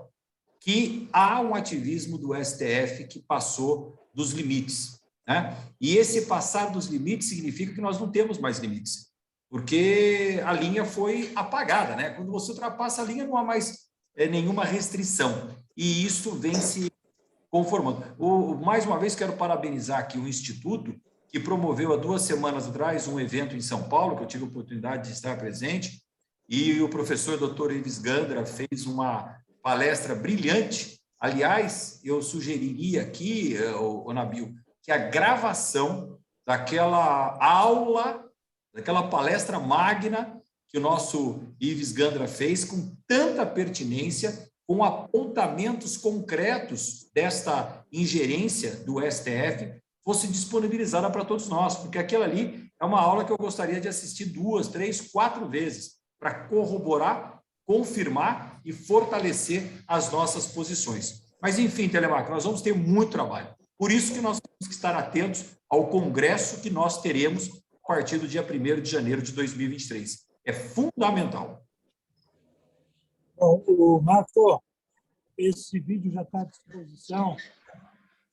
que há um ativismo do STF que passou dos limites, né? E esse passar dos limites significa que nós não temos mais limites, porque a linha foi apagada, né? Quando você ultrapassa a linha, não há mais nenhuma restrição, e isso vem se conformando. Mais uma vez, quero parabenizar aqui o Instituto, que promoveu há 2 semanas atrás um evento em São Paulo, que eu tive a oportunidade de estar presente, e o professor Dr. Ives Gandra fez uma palestra brilhante. Aliás, eu sugeriria aqui, Nabil, que a gravação daquela aula, daquela palestra magna, que o nosso Ives Gandra fez com tanta pertinência, com apontamentos concretos desta ingerência do STF, fosse disponibilizada para todos nós, porque aquela ali é uma aula que eu gostaria de assistir 2, 3, 4 vezes, para corroborar, confirmar e fortalecer as nossas posições. Mas, enfim, Telemaco, nós vamos ter muito trabalho. Por isso que nós temos que estar atentos ao congresso que nós teremos a partir do dia 1º de janeiro de 2023. É fundamental. Bom, o Marco, esse vídeo já está à disposição.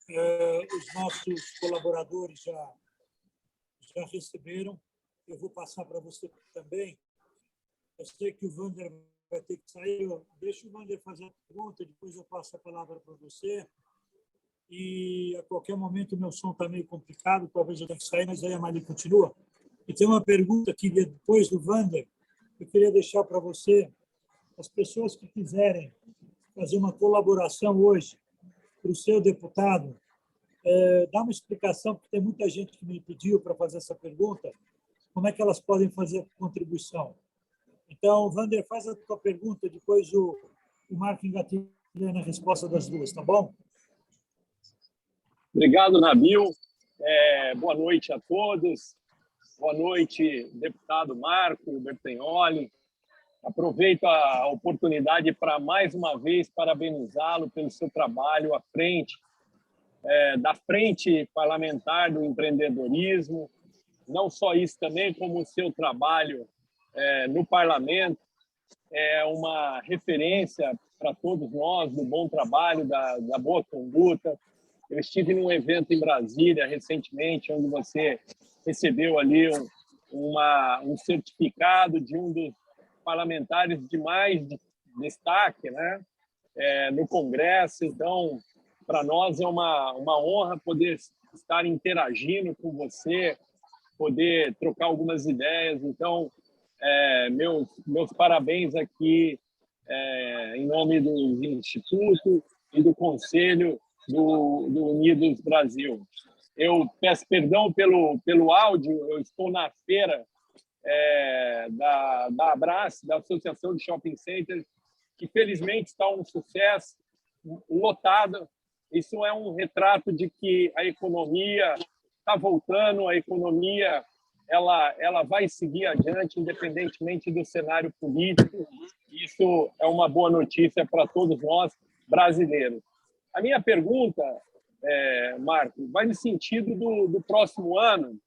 Os nossos colaboradores já receberam. Eu vou passar para você também. Eu sei que o Wander vai ter que sair. Deixa o Wander fazer a pergunta, depois eu passo a palavra para você. E a qualquer momento o meu som está meio complicado, talvez eu tenha que sair, mas aí a Mali continua. E tem uma pergunta que depois do Wander, eu queria deixar para você, as pessoas que quiserem fazer uma colaboração hoje para o seu deputado, dá uma explicação, porque tem muita gente que me pediu para fazer essa pergunta, como é que elas podem fazer a contribuição. Então, Wander, faz a tua pergunta, depois o Marco engatilha na resposta das duas, tá bom? Obrigado, Nabil. Boa noite a todos. Boa noite, deputado Marco Bertagnoli. Aproveito a oportunidade para, mais uma vez, parabenizá-lo pelo seu trabalho à frente da Frente Parlamentar do Empreendedorismo. Não só isso também, como o seu trabalho no parlamento é uma referência para todos nós do bom trabalho, da boa conduta. Eu estive num evento em Brasília recentemente, onde você recebeu ali um certificado de um dos parlamentares de mais destaque, né? No Congresso. Então, para nós é uma honra poder estar interagindo com você, poder trocar algumas ideias. Então, meus parabéns aqui em nome do Instituto e do Conselho do Unidos Brasil. Eu peço perdão pelo áudio, eu estou na feira da Abrace, da Associação de Shopping Centers, que felizmente está um sucesso, lotada. Isso é um retrato de que a economia está voltando, a economia ela vai seguir adiante, independentemente do cenário político. Isso é uma boa notícia para todos nós brasileiros. A minha pergunta, Marco, vai no sentido do próximo ano,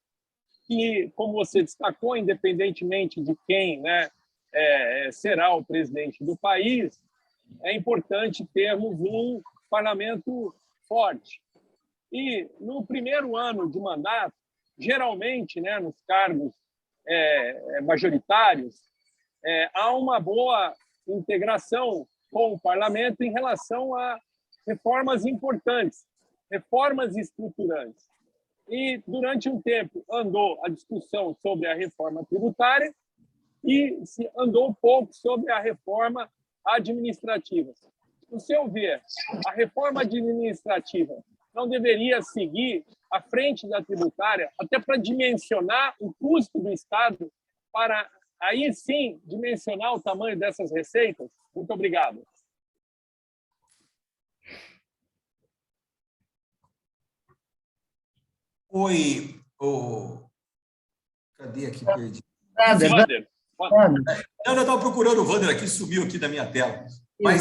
que, como você destacou, independentemente de quem, né, será o presidente do país, é importante termos um parlamento forte. E, no primeiro ano de mandato, geralmente, né, nos cargos majoritários, há uma boa integração com o parlamento em relação a reformas importantes, reformas estruturantes. E, durante um tempo, andou a discussão sobre a reforma tributária e se andou pouco sobre a reforma administrativa. No seu ver, a reforma administrativa não deveria seguir à frente da tributária, até para dimensionar o custo do Estado, para aí sim dimensionar o tamanho dessas receitas? Muito obrigado. Oi, cadê aqui? Perdi. Wander. Eu estava procurando o Wander aqui, sumiu aqui da minha tela. Mas,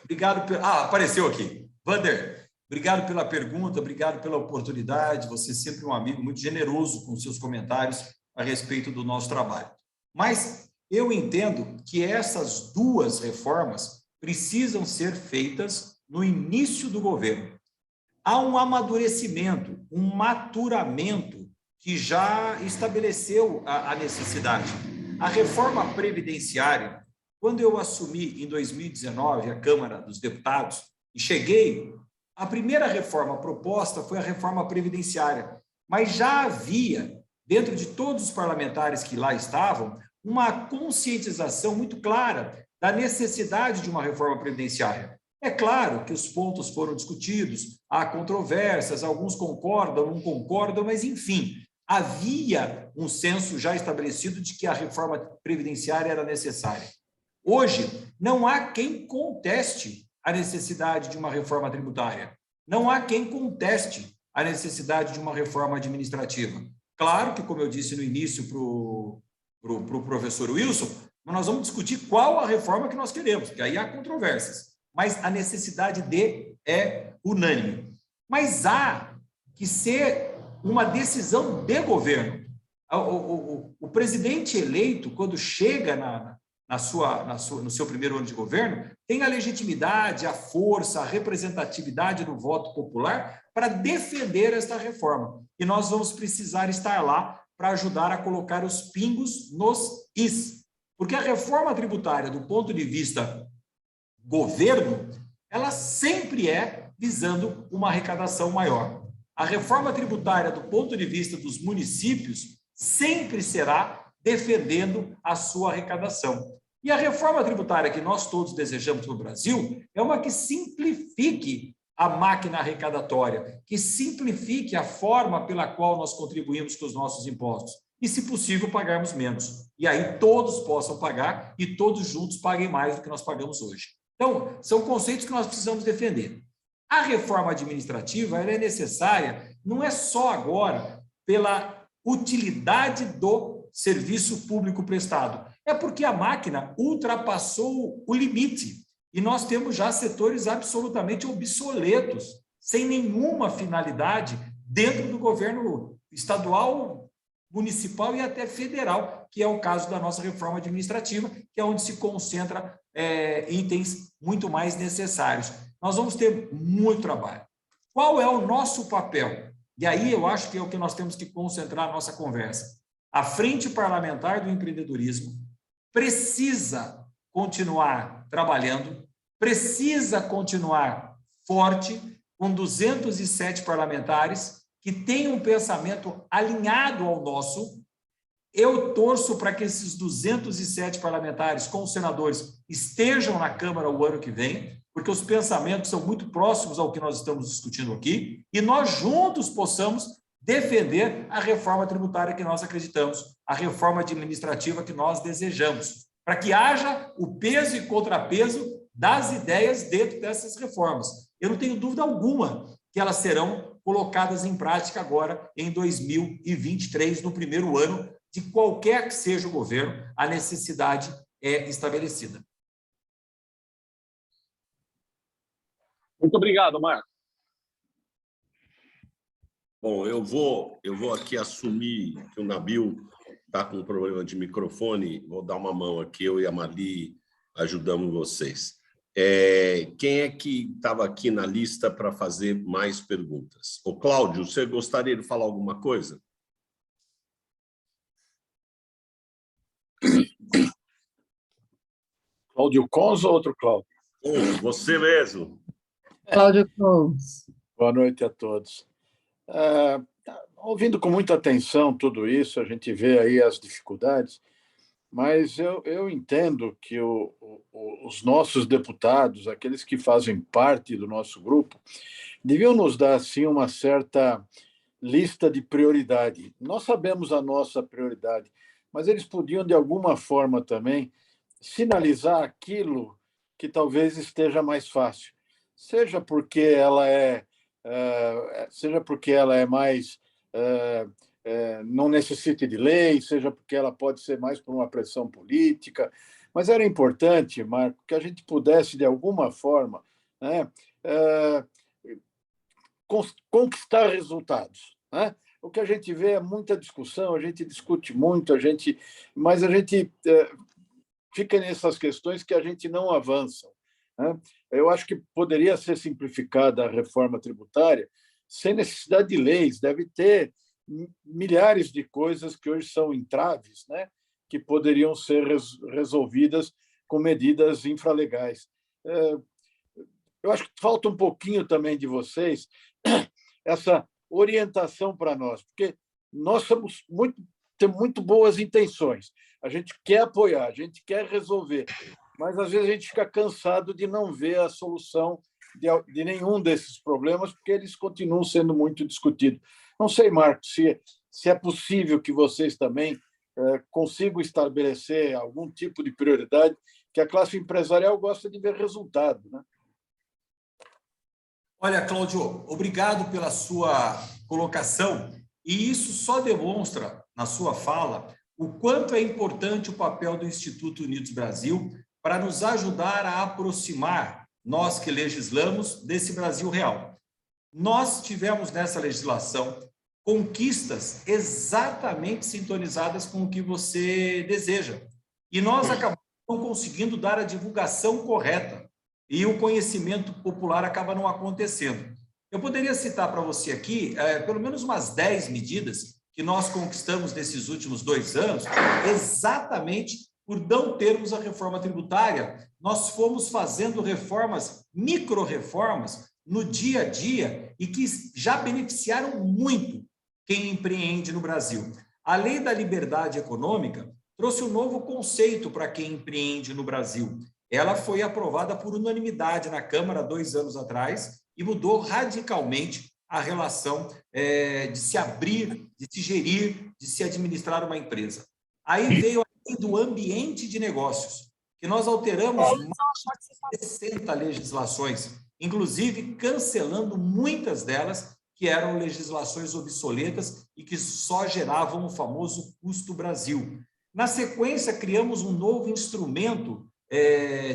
obrigado. Apareceu aqui. Wander, obrigado pela pergunta, obrigado pela oportunidade. Você é sempre um amigo muito generoso com seus comentários a respeito do nosso trabalho. Mas eu entendo que essas duas reformas precisam ser feitas no início do governo. Há um amadurecimento, um maturamento que já estabeleceu a necessidade. A reforma previdenciária, quando eu assumi em 2019 a Câmara dos Deputados e cheguei, a primeira reforma proposta foi a reforma previdenciária, mas já havia, dentro de todos os parlamentares que lá estavam, uma conscientização muito clara da necessidade de uma reforma previdenciária. É claro que os pontos foram discutidos, há controvérsias, alguns concordam, não concordam, mas, enfim, havia um senso já estabelecido de que a reforma previdenciária era necessária. Hoje, não há quem conteste a necessidade de uma reforma tributária. Não há quem conteste a necessidade de uma reforma administrativa. Claro que, como eu disse no início para o professor Wilson, nós vamos discutir qual a reforma que nós queremos, porque aí há controvérsias, mas a necessidade é unânime. Mas há que ser uma decisão de governo. O presidente eleito, quando chega no seu primeiro ano de governo, tem a legitimidade, a força, a representatividade do voto popular para defender esta reforma. E nós vamos precisar estar lá para ajudar a colocar os pingos nos is. Porque a reforma tributária, do ponto de vista governo, ela sempre é visando uma arrecadação maior. A reforma tributária, do ponto de vista dos municípios, sempre será defendendo a sua arrecadação. E a reforma tributária que nós todos desejamos no Brasil é uma que simplifique a máquina arrecadatória, que simplifique a forma pela qual nós contribuímos com os nossos impostos. E, se possível, pagarmos menos. E aí todos possam pagar e todos juntos paguem mais do que nós pagamos hoje. Então, são conceitos que nós precisamos defender. A reforma administrativa ela é necessária, não é só agora pela utilidade do serviço público prestado, é porque a máquina ultrapassou o limite e nós temos já setores absolutamente obsoletos, sem nenhuma finalidade dentro do governo estadual, municipal e até federal, que é o caso da nossa reforma administrativa, que é onde se concentra itens muito mais necessários. Nós vamos ter muito trabalho. Qual é o nosso papel? E aí eu acho que é o que nós temos que concentrar a nossa conversa. A Frente Parlamentar do Empreendedorismo precisa continuar trabalhando, precisa continuar forte, com 207 parlamentares que têm um pensamento alinhado ao nosso. Eu torço para que esses 207 parlamentares, com os senadores, estejam na Câmara o ano que vem, porque os pensamentos são muito próximos ao que nós estamos discutindo aqui, e nós juntos possamos defender a reforma tributária que nós acreditamos, a reforma administrativa que nós desejamos, para que haja o peso e contrapeso das ideias dentro dessas reformas. Eu não tenho dúvida alguma que elas serão colocadas em prática agora, em 2023, no primeiro ano de qualquer que seja o governo, a necessidade é estabelecida. Muito obrigado, Marco. Bom, eu vou aqui assumir que o Nabil está com um problema de microfone. Vou dar uma mão aqui, eu e a Mali ajudamos vocês. Quem é que estava aqui na lista para fazer mais perguntas? O Cláudio, você gostaria de falar alguma coisa? Cláudio Cons ou outro Cláudio? Você mesmo. Cláudio Cons. Boa noite a todos. Ouvindo com muita atenção tudo isso, a gente vê aí as dificuldades, mas eu entendo que os nossos deputados, aqueles que fazem parte do nosso grupo, deviam nos dar, assim, uma certa lista de prioridade. Nós sabemos a nossa prioridade, mas eles podiam, de alguma forma, também sinalizar aquilo que talvez esteja mais fácil, seja porque ela é mais não necessite de lei, seja porque ela pode ser mais por uma pressão política, mas era importante, Marco, que a gente pudesse, de alguma forma, né, conquistar resultados, né? O que a gente vê é muita discussão, a gente discute muito, mas a gente fica nessas questões que a gente não avança, né? Eu acho que poderia ser simplificada a reforma tributária sem necessidade de leis. Deve ter milhares de coisas que hoje são entraves, né, que poderiam ser resolvidas com medidas infralegais. Eu acho que falta um pouquinho também de vocês essa orientação para nós, porque nós temos muito boas intenções. A gente quer apoiar, a gente quer resolver, mas às vezes a gente fica cansado de não ver a solução de nenhum desses problemas, porque eles continuam sendo muito discutidos. Não sei, Marcos, se se é possível que vocês também consigam estabelecer algum tipo de prioridade, que a classe empresarial gosta de ver resultado, né? Olha, Cláudio, obrigado pela sua colocação. E isso só demonstra, na sua fala, o quanto é importante o papel do Instituto Unidos Brasil para nos ajudar a aproximar, nós que legislamos, desse Brasil real. Nós tivemos nessa legislação conquistas exatamente sintonizadas com o que você deseja. E nós acabamos não conseguindo dar a divulgação correta. E o conhecimento popular acaba não acontecendo. Eu poderia citar para você aqui pelo menos umas 10 medidas que nós conquistamos nesses últimos 2 anos, exatamente por não termos a reforma tributária. Nós fomos fazendo reformas, micro-reformas, no dia a dia e que já beneficiaram muito quem empreende no Brasil. A Lei da Liberdade Econômica trouxe um novo conceito para quem empreende no Brasil. Ela foi aprovada por unanimidade na Câmara 2 anos atrás e mudou radicalmente a relação de se abrir, de se gerir, de se administrar uma empresa. Aí veio a lei do ambiente de negócios, que nós alteramos mais de 60 legislações, inclusive cancelando muitas delas que eram legislações obsoletas e que só geravam o famoso custo Brasil. Na sequência, criamos um novo instrumento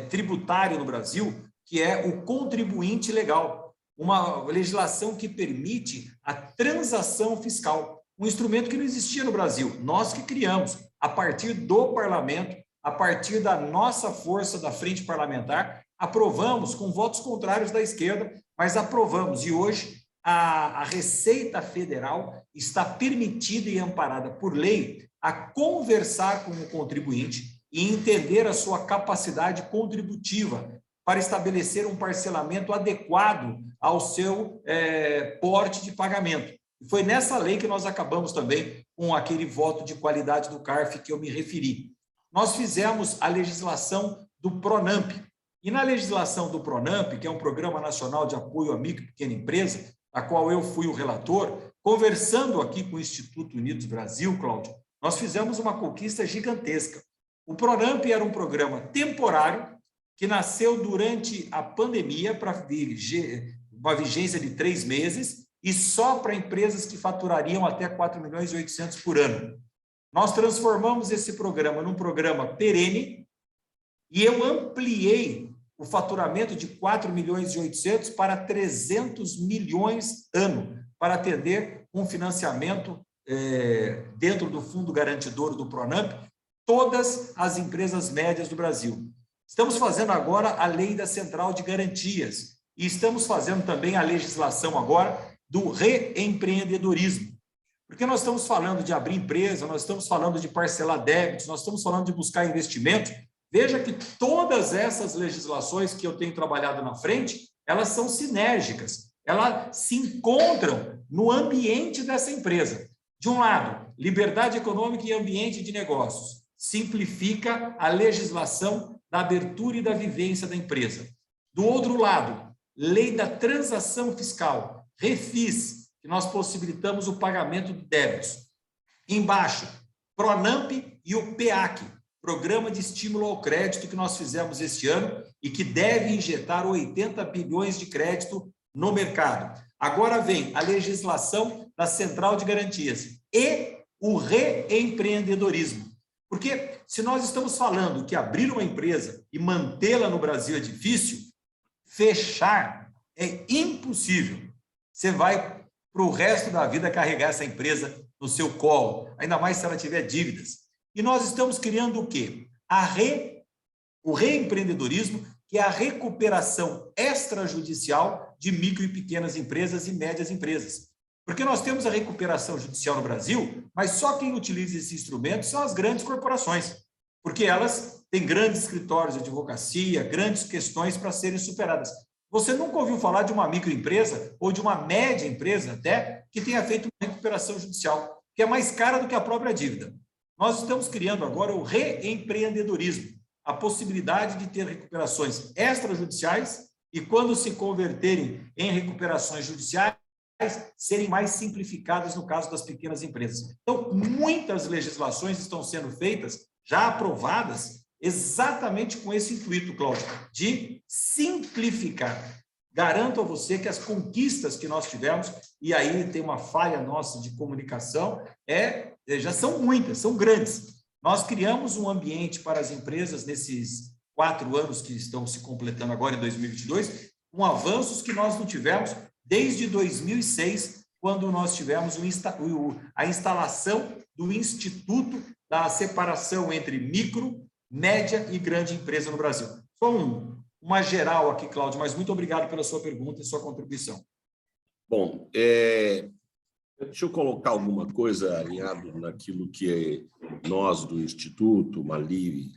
tributário no Brasil, que é o contribuinte legal, uma legislação que permite a transação fiscal, um instrumento que não existia no Brasil, nós que criamos, a partir do parlamento, a partir da nossa força da frente parlamentar, aprovamos com votos contrários da esquerda, mas aprovamos, e hoje a Receita Federal está permitida e amparada por lei a conversar com o contribuinte e entender a sua capacidade contributiva para estabelecer um parcelamento adequado ao seu porte de pagamento. E foi nessa lei que nós acabamos também com aquele voto de qualidade do CARF que eu me referi. Nós fizemos a legislação do PRONAMP. E na legislação do PRONAMP, que é um Programa Nacional de Apoio à Micro e Pequena Empresa, a qual eu fui o relator, conversando aqui com o Instituto Unidos Brasil, Cláudio, nós fizemos uma conquista gigantesca. O PRONAMP era um programa temporário que nasceu durante a pandemia para uma vigência de 3 meses e só para empresas que faturariam até 4.800.000 por ano. Nós transformamos esse programa num programa perene e eu ampliei o faturamento de 4.800.000 para 300 milhões ano, para atender um financiamento dentro do Fundo Garantidor do PRONAMP, todas as empresas médias do Brasil. Estamos fazendo agora a lei da Central de Garantias e estamos fazendo também a legislação agora do reempreendedorismo. Porque nós estamos falando de abrir empresa, nós estamos falando de parcelar débitos, nós estamos falando de buscar investimento. Veja que todas essas legislações que eu tenho trabalhado na frente, elas são sinérgicas, elas se encontram no ambiente dessa empresa. De um lado, liberdade econômica e ambiente de negócios. Simplifica a legislação da abertura e da vivência da empresa. Do outro lado, lei da transação fiscal, Refis, que nós possibilitamos o pagamento de débitos. Embaixo, PRONAMP e o PEAC, Programa de Estímulo ao Crédito, que nós fizemos este ano e que deve injetar 80 bilhões de crédito no mercado. Agora vem a legislação da Central de Garantias e o reempreendedorismo. Porque se nós estamos falando que abrir uma empresa e mantê-la no Brasil é difícil, fechar é impossível. Você vai para o resto da vida carregar essa empresa no seu colo, ainda mais se ela tiver dívidas. E nós estamos criando o quê? O reempreendedorismo, que é a recuperação extrajudicial de micro e pequenas empresas e médias empresas. Porque nós temos a recuperação judicial no Brasil, mas só quem utiliza esse instrumento são as grandes corporações, porque elas têm grandes escritórios de advocacia, grandes questões para serem superadas. Você nunca ouviu falar de uma microempresa ou de uma média empresa até que tenha feito uma recuperação judicial, que é mais cara do que a própria dívida. Nós estamos criando agora o reempreendedorismo, a possibilidade de ter recuperações extrajudiciais e, quando se converterem em recuperações judiciais, serem mais simplificadas no caso das pequenas empresas. Então, muitas legislações estão sendo feitas, já aprovadas, exatamente com esse intuito, Cláudio, de simplificar. Garanto a você que as conquistas que nós tivemos, e aí tem uma falha nossa de comunicação, já são muitas, são grandes. Nós criamos um ambiente para as empresas nesses 4 anos que estão se completando agora em 2022, com avanços que nós não tivemos desde 2006, quando nós tivemos a instalação do Instituto da Separação entre Micro, Média e Grande Empresa no Brasil. Só uma geral aqui, Cláudio, mas muito obrigado pela sua pergunta e sua contribuição. Bom, deixa eu colocar alguma coisa alinhado naquilo que nós do Instituto, Mali,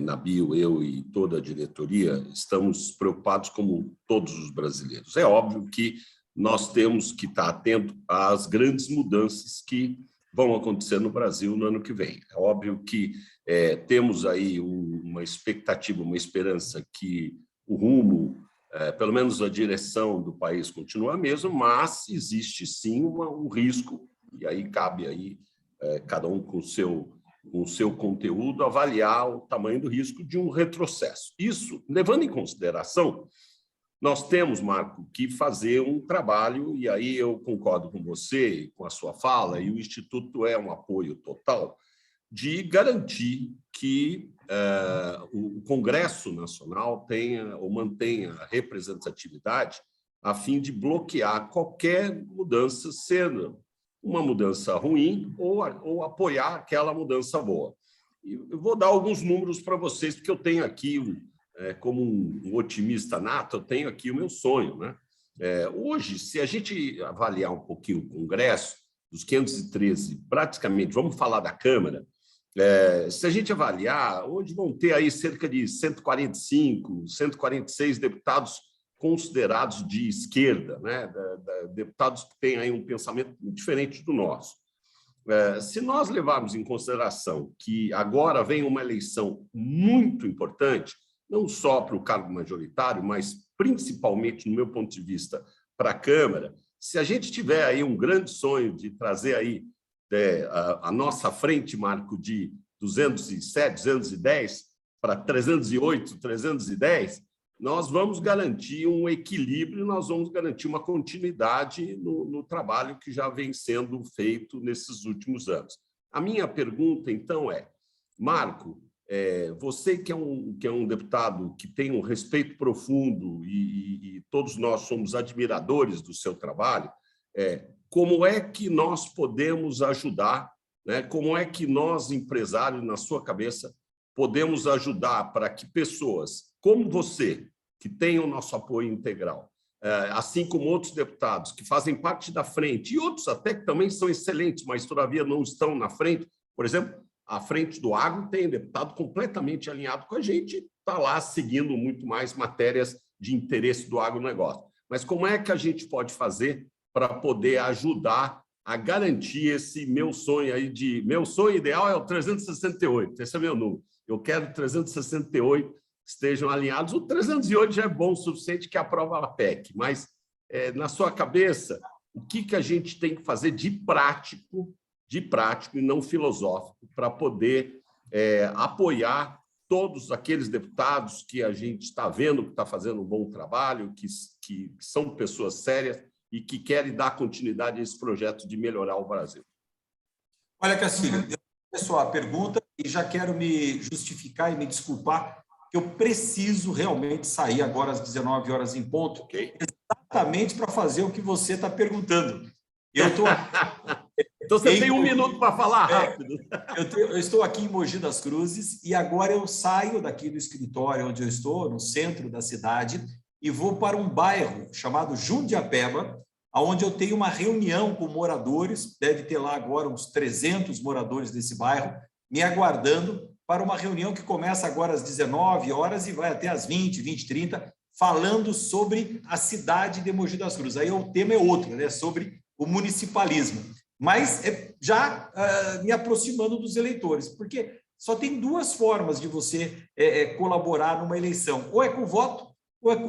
Nabil, eu e toda a diretoria, estamos preocupados como todos os brasileiros. É óbvio que nós temos que estar atento às grandes mudanças que vão acontecer no Brasil no ano que vem. É óbvio que temos aí uma expectativa, uma esperança que o rumo, pelo menos a direção do país continua a mesma, mas existe sim um risco, e aí cabe aí cada um com o seu conteúdo avaliar o tamanho do risco de um retrocesso. Isso, levando em consideração, nós temos, Marco, que fazer um trabalho, e aí eu concordo com você, com a sua fala, e o Instituto é um apoio total, de garantir que o Congresso Nacional tenha ou mantenha a representatividade a fim de bloquear qualquer mudança, sendo uma mudança ruim ou apoiar aquela mudança boa. E eu vou dar alguns números para vocês, porque eu tenho aqui, como um otimista nato, eu tenho aqui o meu sonho, né? Hoje, se a gente avaliar um pouquinho o Congresso, dos 513, praticamente, vamos falar da Câmara, se a gente avaliar, hoje vão ter aí cerca de 145, 146 deputados considerados de esquerda, né? Deputados que têm aí um pensamento diferente do nosso. Se nós levarmos em consideração que agora vem uma eleição muito importante, não só para o cargo majoritário, mas principalmente, no meu ponto de vista, para a Câmara, se a gente tiver aí um grande sonho de trazer aí a nossa frente, Marco, de 207, 210 para 308, 310, nós vamos garantir um equilíbrio, nós vamos garantir uma continuidade no trabalho que já vem sendo feito nesses últimos anos. A minha pergunta, então, Marco, você que é um deputado que tem um respeito profundo e todos nós somos admiradores do seu trabalho, como é que nós podemos ajudar, né? Como é que nós, empresários, na sua cabeça, podemos ajudar para que pessoas como você, que tem o nosso apoio integral, assim como outros deputados que fazem parte da frente, e outros até que também são excelentes, mas todavia não estão na frente, por exemplo, a frente do agro tem deputado completamente alinhado com a gente, está lá seguindo muito mais matérias de interesse do agronegócio. Mas como é que a gente pode fazer para poder ajudar a garantir esse meu sonho aí meu sonho ideal é o 368, esse é meu número. Eu quero 368 estejam alinhados. O 308 já é bom o suficiente que aprova a PEC, mas na sua cabeça, o que a gente tem que fazer de prático e não filosófico para poder apoiar todos aqueles deputados que a gente está vendo que está fazendo um bom trabalho, que são pessoas sérias e que querem dar continuidade a esse projeto de melhorar o Brasil. Olha, Castilho, eu começo a pergunta e já quero me justificar e me desculpar que eu preciso realmente sair agora às 19 horas em ponto, exatamente para fazer o que você está perguntando. Eu estou... Então você tem um minuto para falar rápido. Eu estou aqui em Mogi das Cruzes e agora eu saio daqui do escritório onde eu estou, no centro da cidade, e vou para um bairro chamado Jundiapeba, onde eu tenho uma reunião com moradores, deve ter lá agora uns 300 moradores desse bairro, me aguardando para uma reunião que começa agora às 19 horas e vai até às 20, 20h30, falando sobre a cidade de Mogi das Cruzes. Aí o tema é outro, né? Sobre o municipalismo. Mas já me aproximando dos eleitores, porque só tem duas formas de você colaborar numa eleição, ou é com o voto,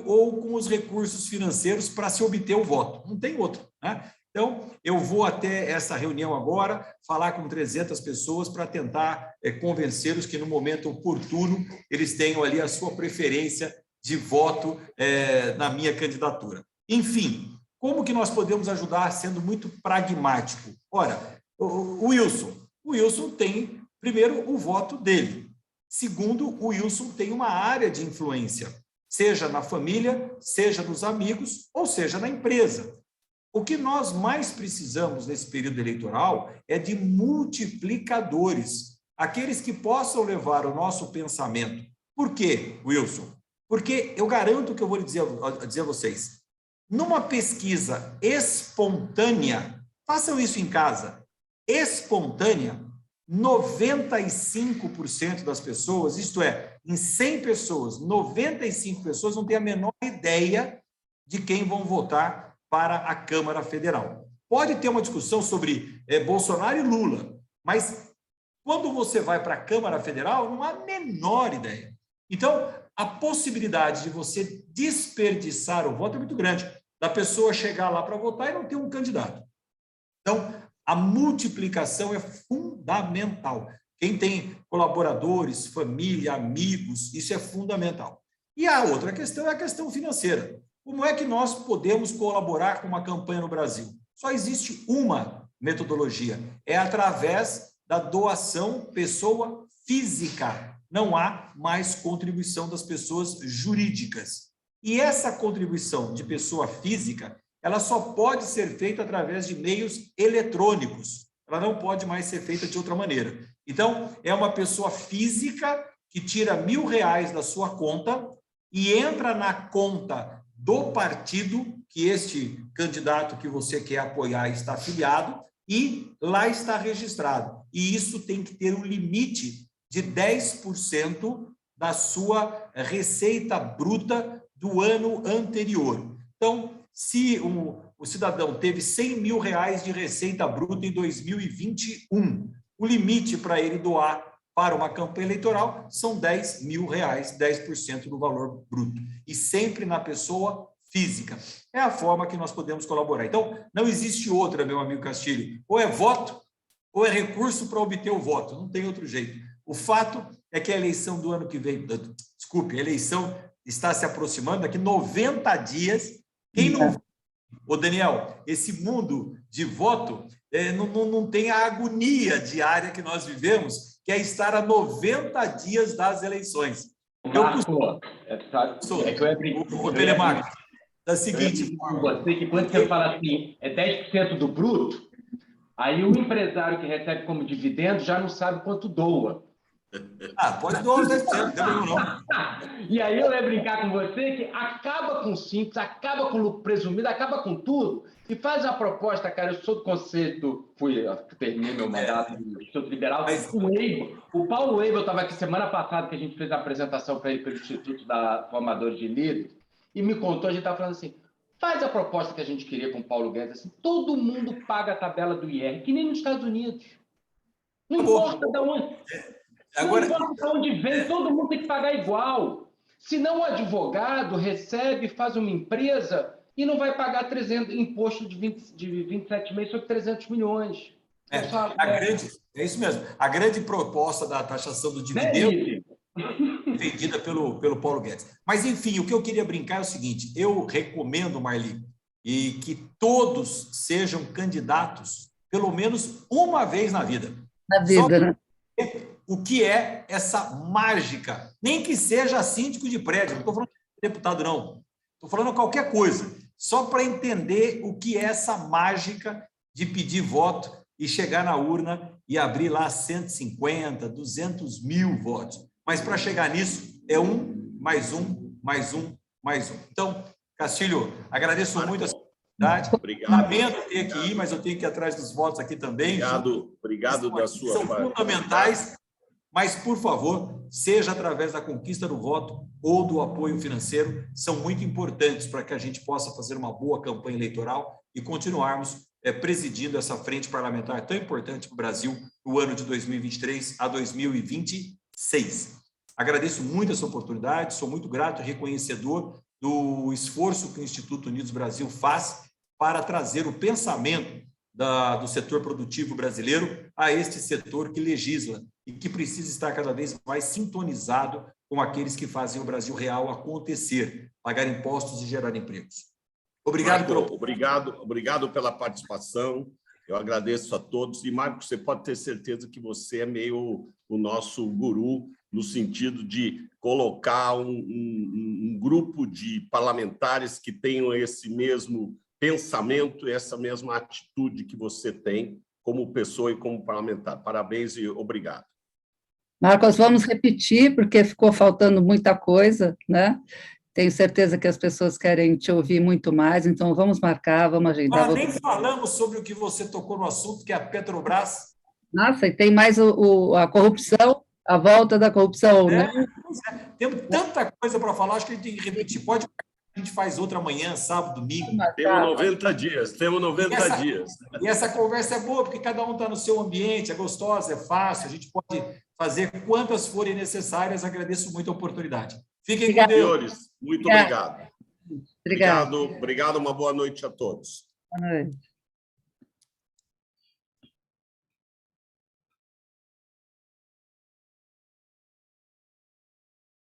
ou com os recursos financeiros para se obter o voto. Não tem outro. né? Então, eu vou até essa reunião agora, falar com 300 pessoas para tentar convencê-los que, no momento oportuno, eles tenham ali a sua preferência de voto na minha candidatura. Enfim, como que nós podemos ajudar sendo muito pragmático? Ora, o Wilson tem, primeiro, o voto dele. Segundo, o Wilson tem uma área de influência, seja na família, seja nos amigos, ou seja na empresa. O que nós mais precisamos nesse período eleitoral é de multiplicadores, aqueles que possam levar o nosso pensamento. Por quê, Wilson? Porque eu garanto que eu vou dizer a vocês, numa pesquisa espontânea, façam isso em casa, espontânea, 95% das pessoas, isto é, em 100 pessoas, 95 pessoas não têm a menor ideia de quem vão votar para a Câmara Federal. Pode ter uma discussão sobre Bolsonaro e Lula, mas quando você vai para a Câmara Federal, não há a menor ideia. Então, a possibilidade de você desperdiçar o voto é muito grande, da pessoa chegar lá para votar e não ter um candidato. Então, a multiplicação é fundamental. Quem tem colaboradores, família, amigos, isso é fundamental. E a outra questão é a questão financeira. Como é que nós podemos colaborar com uma campanha no Brasil? Só existe uma metodologia, é através da doação pessoa física. Não há mais contribuição das pessoas jurídicas. E essa contribuição de pessoa física, ela só pode ser feita através de meios eletrônicos. Ela não pode mais ser feita de outra maneira. Então, é uma pessoa física que tira R$1.000 da sua conta e entra na conta do partido que este candidato que você quer apoiar está afiliado e lá está registrado. E isso tem que ter um limite de 10% da sua receita bruta do ano anterior. Então, se o cidadão teve R$100.000 de receita bruta em 2021, o limite para ele doar para uma campanha eleitoral são R$10.000, 10% do valor bruto. E sempre na pessoa física. É a forma que nós podemos colaborar. Então, não existe outra, meu amigo Castilho. Ou é voto, ou é recurso para obter o voto. Não tem outro jeito. O fato é que a eleição do ano que vem, desculpe, a eleição está se aproximando, daqui 90 dias, quem não... Ô, Daniel, esse mundo de voto não tem a agonia diária que nós vivemos, que é estar a 90 dias das eleições. O Telemarco, da seguinte forma... Você que quando você fala assim, é 10% do bruto, aí o empresário que recebe como dividendo já não sabe quanto doa. Pode doar os 10%, não tem problema não. E aí eu ia brincar com você que acaba com o simples, acaba com o lucro presumido, acaba com tudo e faz uma proposta, cara. Eu sou do conceito, terminei meu mandato do Instituto Liberal, o Paulo Eiber, eu estava aqui semana passada que a gente fez a apresentação para ele pelo Instituto da Formadores de Líderes e me contou, a gente estava falando assim, faz a proposta que a gente queria com o Paulo Guedes, assim, todo mundo paga a tabela do IR, que nem nos Estados Unidos. Não importa de onde... Agora... Não importa de onde vem, todo mundo tem que pagar igual. Se não o advogado recebe, faz uma empresa e não vai pagar imposto de 27,5 sobre 300 milhões. É isso mesmo. A grande proposta da taxação do dividendo vendida pelo Paulo Guedes. Mas, enfim, o que eu queria brincar é o seguinte, eu recomendo, Marli, e que todos sejam candidatos pelo menos uma vez na vida. Na vida, né? O que é essa mágica? Nem que seja síndico de prédio, não estou falando de deputado, não. Estou falando qualquer coisa, só para entender o que é essa mágica de pedir voto e chegar na urna e abrir lá 150, 200 mil votos. Mas para chegar nisso, é mais um. Então, Castilho, agradeço muito a oportunidade. Obrigado. Lamento ter que ir, mas eu tenho que ir atrás dos votos aqui também. Obrigado da sua parte. São fundamentais. Mas, por favor, seja através da conquista do voto ou do apoio financeiro, são muito importantes para que a gente possa fazer uma boa campanha eleitoral e continuarmos presidindo essa frente parlamentar tão importante para o Brasil no ano de 2023 a 2026. Agradeço muito essa oportunidade, sou muito grato e reconhecedor do esforço que o Instituto Unidos Brasil faz para trazer o pensamento do setor produtivo brasileiro a este setor que legisla e que precisa estar cada vez mais sintonizado com aqueles que fazem o Brasil real acontecer, pagar impostos e gerar empregos. Obrigado. Marco, obrigado pela participação. Eu agradeço a todos. E, Marco, você pode ter certeza que você é meio o nosso guru no sentido de colocar um grupo de parlamentares que tenham esse mesmo pensamento, essa mesma atitude que você tem como pessoa e como parlamentar. Parabéns e obrigado. Marcos, vamos repetir, porque ficou faltando muita coisa, né? Tenho certeza que as pessoas querem te ouvir muito mais, então vamos marcar, vamos agendar. Nem falamos sobre o que você tocou no assunto, que é a Petrobras. Nossa, e tem mais a corrupção, a volta da corrupção, né? Temos tanta coisa para falar, acho que a gente tem que repetir. Pode, a gente faz outra amanhã, sábado, domingo. Temos 90 dias, temos 90 dias. E essa conversa é boa, porque cada um está no seu ambiente, é gostosa, é fácil, a gente pode fazer quantas forem necessárias. Agradeço muito a oportunidade. Fiquem com Deus. Senhores, muito obrigado. Obrigado, uma boa noite a todos. Boa noite.